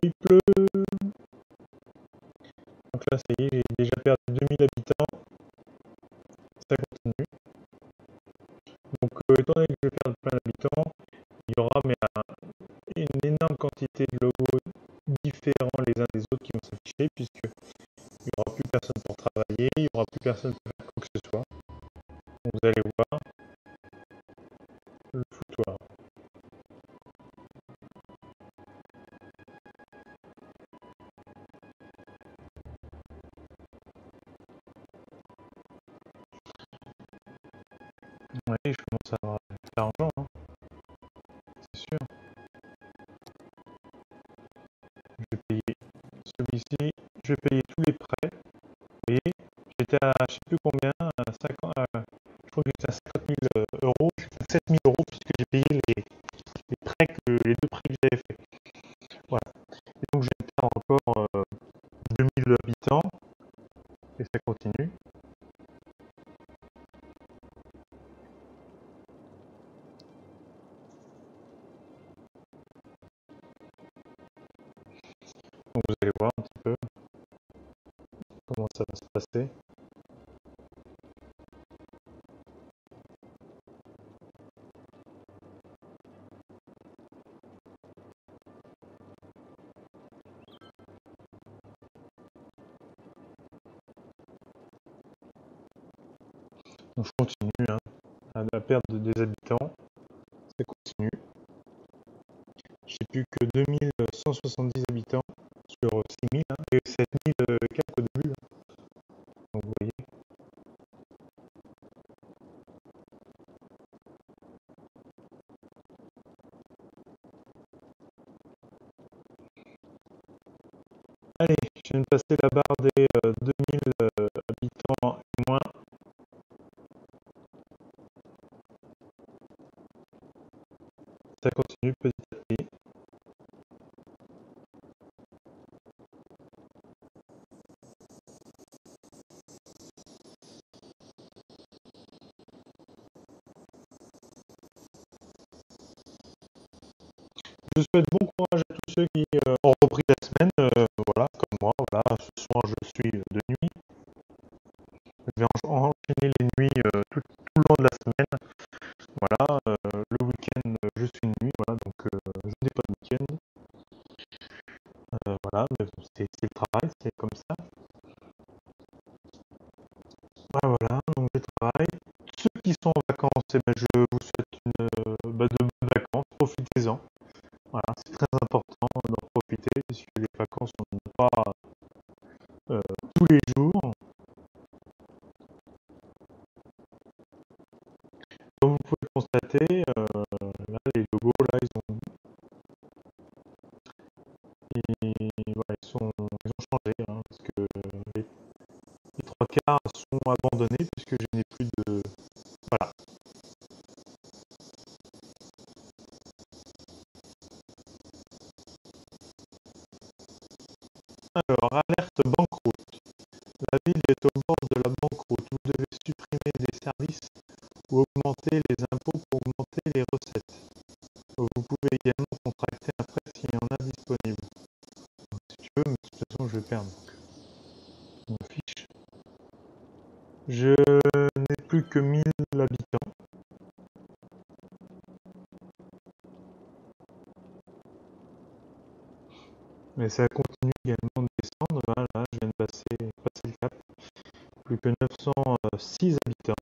Il pleut. Donc là, ça y est, j'ai déjà perdu 2000 habitants. Ça continue. Donc, étant donné que je vais perdre plein d'habitants, il y aura une énorme quantité de logos différents les uns des autres qui vont s'afficher, puisque il n'y aura plus personne pour travailler, il n'y aura plus personne pour faire quoi que ce soit. Donc, vous allez voir le foutoir. Oui, je commence à avoir de l'argent, hein, c'est sûr. Je vais payer celui-ci, je vais payer tous les prêts. Vous voyez, j'étais à je sais plus combien, à 50, je crois que j'étais à 50 000 euros, j'étais à 7 000 euros puisque j'ai payé les deux prêts que j'avais fait. Voilà. Et donc je vais perdre encore 2000 habitants et ça continue. Donc vous allez voir un petit peu comment ça va se passer. Donc je continue, hein, à perdre des habitants, ça continue. J'ai plus que 2170 habitants sur 6000, hein, et 7000 quelques au début. Hein. Donc vous voyez. Allez, je viens de passer la barre des 2000 habitants et moins. Ça continue petit à petit. Je souhaite bon courage à tous ceux qui ont repris la semaine, voilà, comme moi. Voilà, ce soir je suis de nuit. Je vais enchaîner les nuits tout le long de la semaine. Voilà, le week-end je suis de nuit, voilà, donc je n'ai pas de week-end. Voilà, mais bon, c'est le travail, c'est comme ça. Voilà, donc je travaille. Ceux qui sont en vacances, eh ben, je vous souhaite de bonnes vacances, profitez-en. Voilà, c'est très important d'en profiter puisque les vacances on n'en a pas tous les jours. Comme vous pouvez le constater, là les logos là ils ont changé, hein, parce que les trois quarts sont abandonnés puisque je n'ai plus de. Voilà. Alors, alerte banqueroute. La ville est au bord de la banqueroute. Vous devez supprimer des services ou augmenter les impôts pour augmenter les recettes. Vous pouvez également contracter un prêt s'il y en a disponible. Donc, si tu veux, mais de toute façon, je vais perdre. On fiche. Je n'ai plus que 1000 habitants. Mais ça continue également de descendre. Là, je viens de passer le cap. Plus que 906 habitants.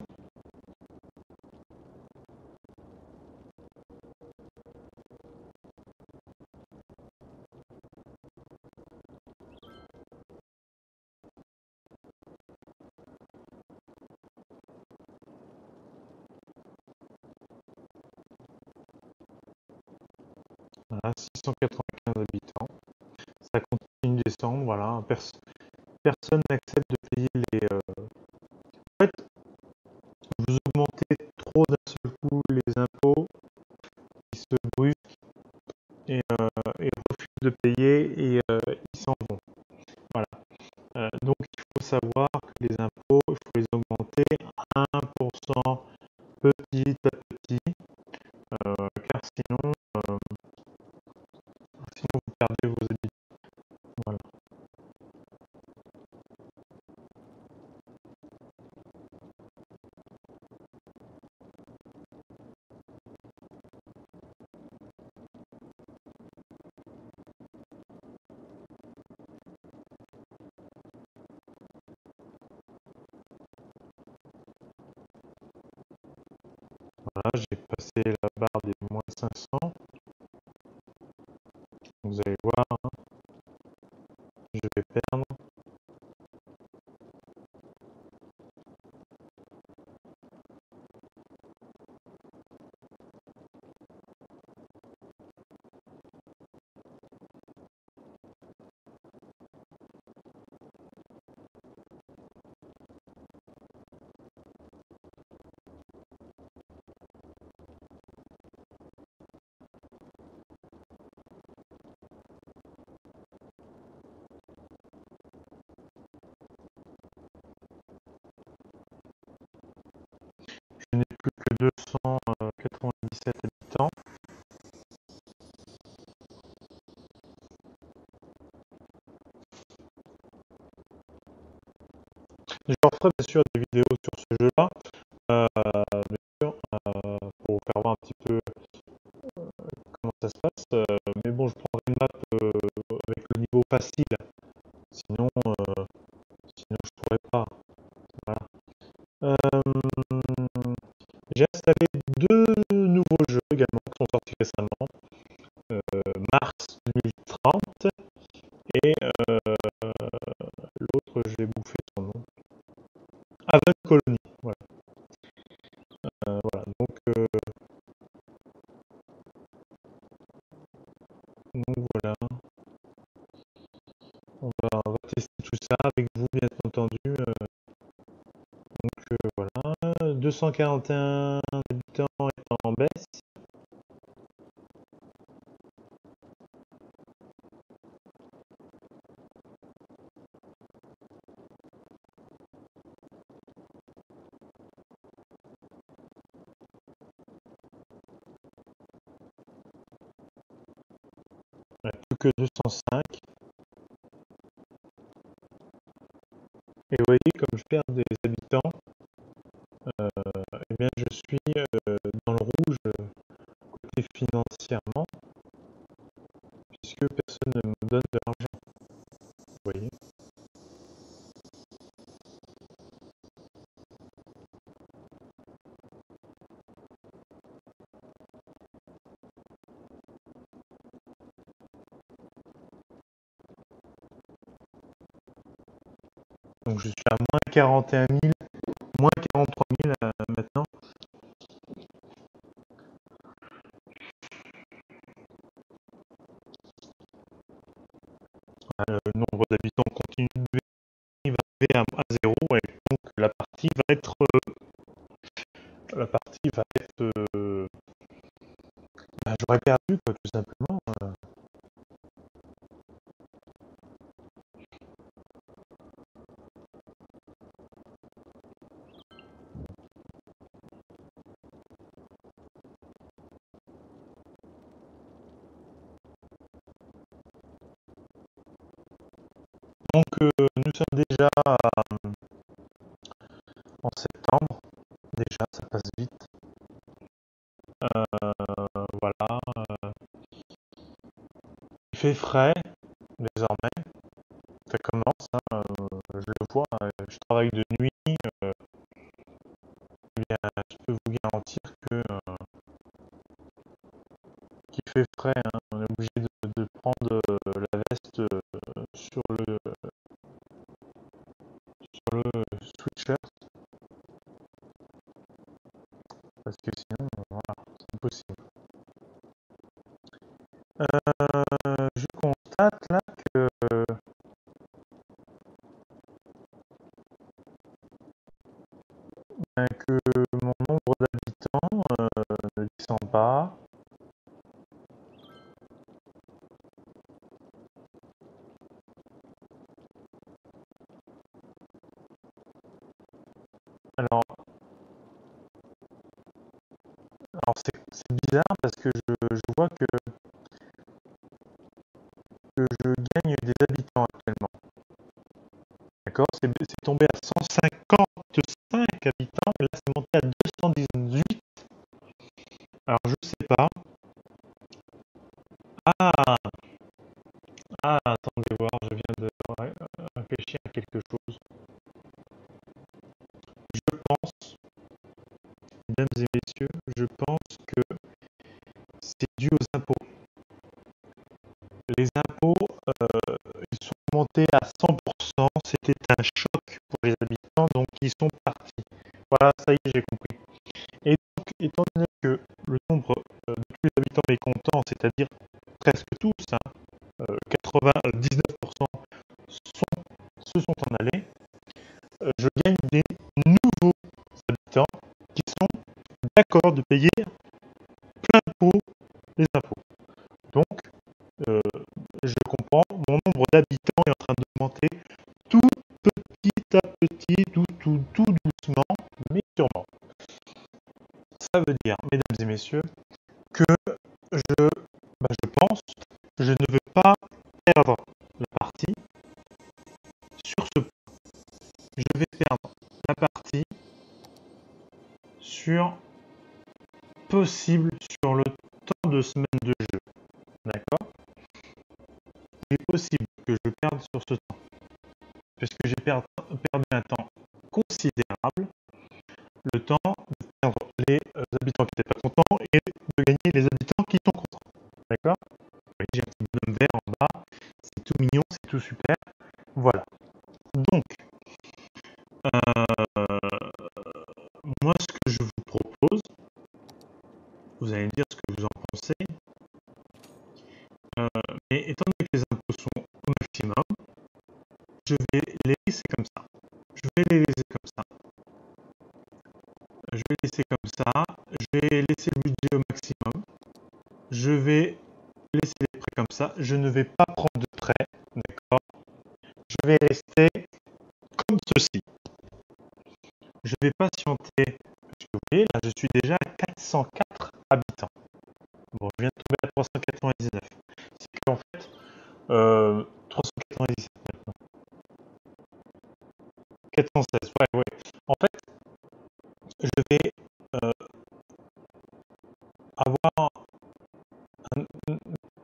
Voilà, 695 habitants. Ça continue de descendre. Voilà. Personne n'accepte de payer les. En fait, vous augmentez trop d'un seul coup les impôts, ils se brusquent et refusent de payer et ils s'en vont. Voilà. Donc il faut savoir que les impôts, il faut les augmenter à 1% petit à petit, car sinon vous perdez vos habitudes. Voilà. Voilà, j'ai passé la barre des moins 500. Vous allez voir, hein, je vais perdre. Je n'ai plus que 297 habitants. Je referai bien sûr des vidéos sur ce jeu-là, bien sûr, pour vous faire voir un petit peu comment ça se passe. Mais bon, je prendrai une map avec le niveau facile, sinon je pourrais pas. Voilà. 241 habitants est en baisse. Il n'y a plus que 205. Et vous voyez, comme je perds des habitants, eh bien je suis dans le rouge côté financièrement, puisque personne ne me donne de l'argent. Vous voyez. Donc je suis à moins 41 000, moins 43 000 maintenant. Le nombre d'habitants continue de baisser, il va arriver à 0 et donc la partie va être j'aurais perdu quoi, tout simplement. Donc nous sommes déjà en septembre, déjà ça passe vite. Voilà. Il fait frais désormais. Ça commence, hein, je le vois, je travaille de nuit. Eh bien, je peux vous garantir que qu'il fait frais, hein. On est obligé de prendre la veste sur le sweatshirt parce que sinon, voilà, c'est impossible. Je constate là que mon nombre d'habitants ne descend pas. Alors c'est bizarre parce que je vois que je gagne des habitants actuellement. D'accord, c'est tombé à 155 habitants et là c'est monté à 218. Alors je sais pas. Attendez voir, je viens de réfléchir à quelque chose. Je pense, mesdames et messieurs, je pense que c'est dû aux impôts. Les impôts, ils sont montés à 100%, c'était un choc pour les habitants, donc ils sont partis. Voilà, ça y est, j'ai compris. Et donc, étant donné que le nombre de tous les habitants mécontents, c'est-à-dire presque tous, 99% se sont en allés, je gagne des nouveaux habitants qui sont d'accord de payer plein pot les impôts. Donc, je comprends, mon nombre d'habitants est en train d'augmenter tout petit à petit, tout doucement, mais sûrement. Ça veut dire, mesdames et messieurs, que je pense que je ne veux pas perdre la partie sur ce point. Je vais perdre la partie sur possible sur le temps de semaine de jeu. D'accord? Il est possible que je perde sur ce temps. Puisque j'ai perdu un temps considérable, le temps de perdre les habitants qui n'étaient pas contents et de gagner les habitants qui sont contents. D'accord? Vous voyez, j'ai un petit bonhomme vert en bas, c'est tout mignon, c'est tout super. Voilà. Donc, moi, ce que je vous propose, vous allez me dire ce que vous en pensez, mais étant donné que les impôts sont au maximum, je vais les laisser comme ça. Je vais les laisser comme ça. Je vais ça. Je vais laisser le budget au maximum. Je vais laisser les prêts comme ça. Je ne vais pas prendre de prêts. D'accord? Je vais rester comme ceci. Je vais patienter. Parce que vous voyez, là, je suis déjà à 404 habitants. Bon, je viens de tomber à 399. C'est qu'en fait, 397 maintenant. 416, ouais. En fait, je vais avoir un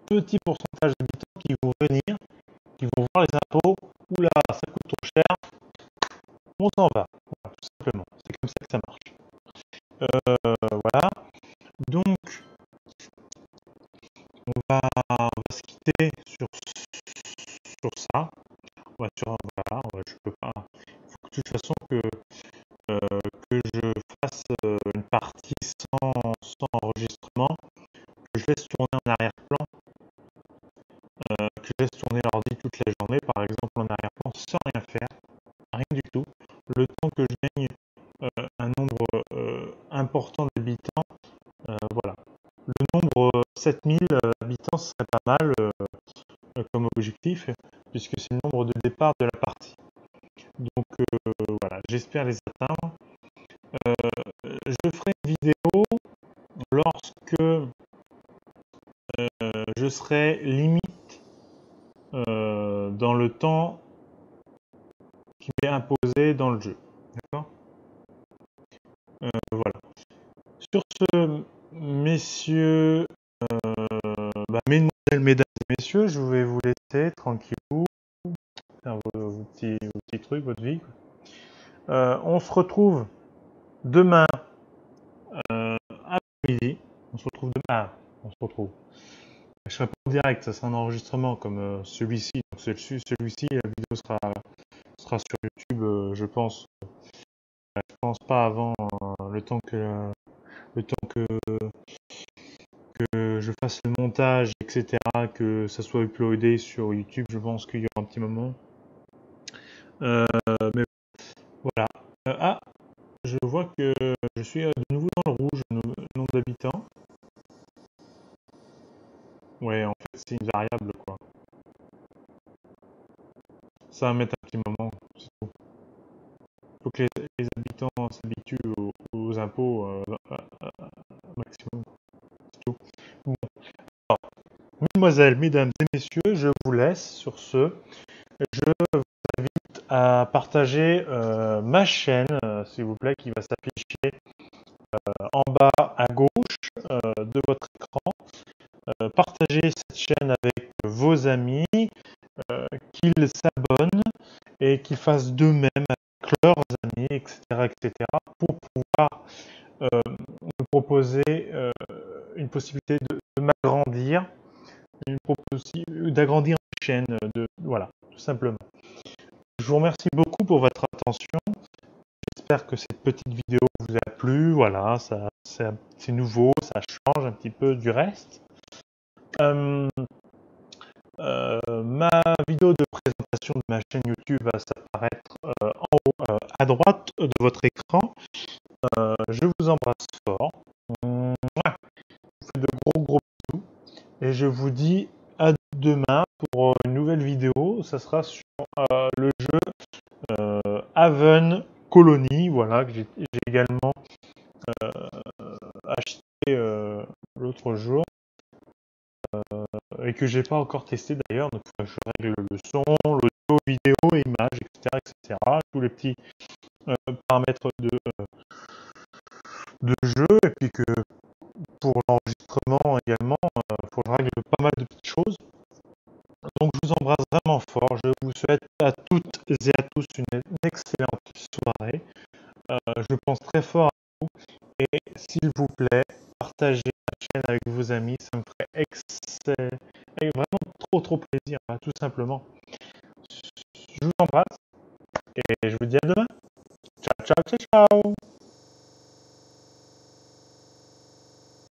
petit pourcentage d'habitants qui vont venir, qui vont voir les impôts. Oula, ça coûte trop cher. On s'en va. Voilà, tout simplement. C'est comme ça que ça marche. Voilà. Donc, on va se quitter sur ça. Voilà, je peux pas. Il faut que, de toute façon que je fasse une partie sans enregistrement, que je laisse tourner en arrière-plan, que je laisse tourner l'ordi toute la journée, par exemple en arrière-plan, sans rien faire, rien du tout. Le temps que je gagne un nombre important d'habitants, voilà. Le nombre 7000 habitants serait pas mal comme objectif, puisque c'est le nombre de départ de la partie. Donc voilà, j'espère les atteindre. Je ferai une vidéo lorsque je serai limite dans le temps qui m'est imposé dans le jeu. D'accord? Voilà. Sur ce, messieurs, mesdemoiselles, mesdames et messieurs, je vais vous laisser tranquillou, faire vos petits trucs, votre vie. On se retrouve demain après-midi. On se retrouve demain. Ah, on se retrouve. Je serai pas en direct, ça sera un enregistrement comme celui-ci. Donc celui-ci, la vidéo sera sur YouTube, je pense. Je pense pas avant le temps que je fasse le montage, etc., que ça soit uploadé sur YouTube. Je pense qu'il y aura un petit moment. Mais voilà. Je vois que je suis de nouveau dans le rouge, nombre d'habitants. Ouais, en fait, c'est une variable, quoi. Ça va mettre un petit moment, c'est tout. Faut que les habitants s'habituent aux impôts maximum. C'est tout. Bon. Alors, mesdemoiselles, mesdames et messieurs, je vous laisse sur ce. Je vous invite à partager ma chaîne, s'il vous plaît, qui va s'afficher en bas à gauche de votre écran. Partagez cette chaîne avec vos amis, qu'ils s'abonnent et qu'ils fassent d'eux-mêmes avec leurs amis, etc., pour pouvoir me proposer une possibilité de m'agrandir, d'agrandir ma chaîne, voilà, tout simplement. Je vous remercie beaucoup pour votre attention. J'espère que cette petite vidéo vous a plu. Voilà, c'est nouveau, ça change un petit peu du reste. Ma vidéo de présentation de ma chaîne YouTube va s'apparaître en haut à droite de votre écran. Je vous embrasse fort. Je vous fais de gros bisous. Et je vous dis à demain pour une nouvelle vidéo. Ça sera sur le jeu Haven Colony. Voilà, que j'ai également acheté l'autre jour. Et que j'ai pas encore testé d'ailleurs, donc je règle le son, l'audio, vidéo, images, etc., tous les petits paramètres de jeu, et puis que pour l'enregistrement également, il faut que je règle pas mal de petites choses. Donc je vous embrasse vraiment fort, je vous souhaite à toutes et à tous une excellente soirée. Je pense très fort à vous, et s'il vous plaît, partagez la chaîne avec vos amis, ça me ferait vraiment trop plaisir, tout simplement. Je vous embrasse et je vous dis à demain. Ciao.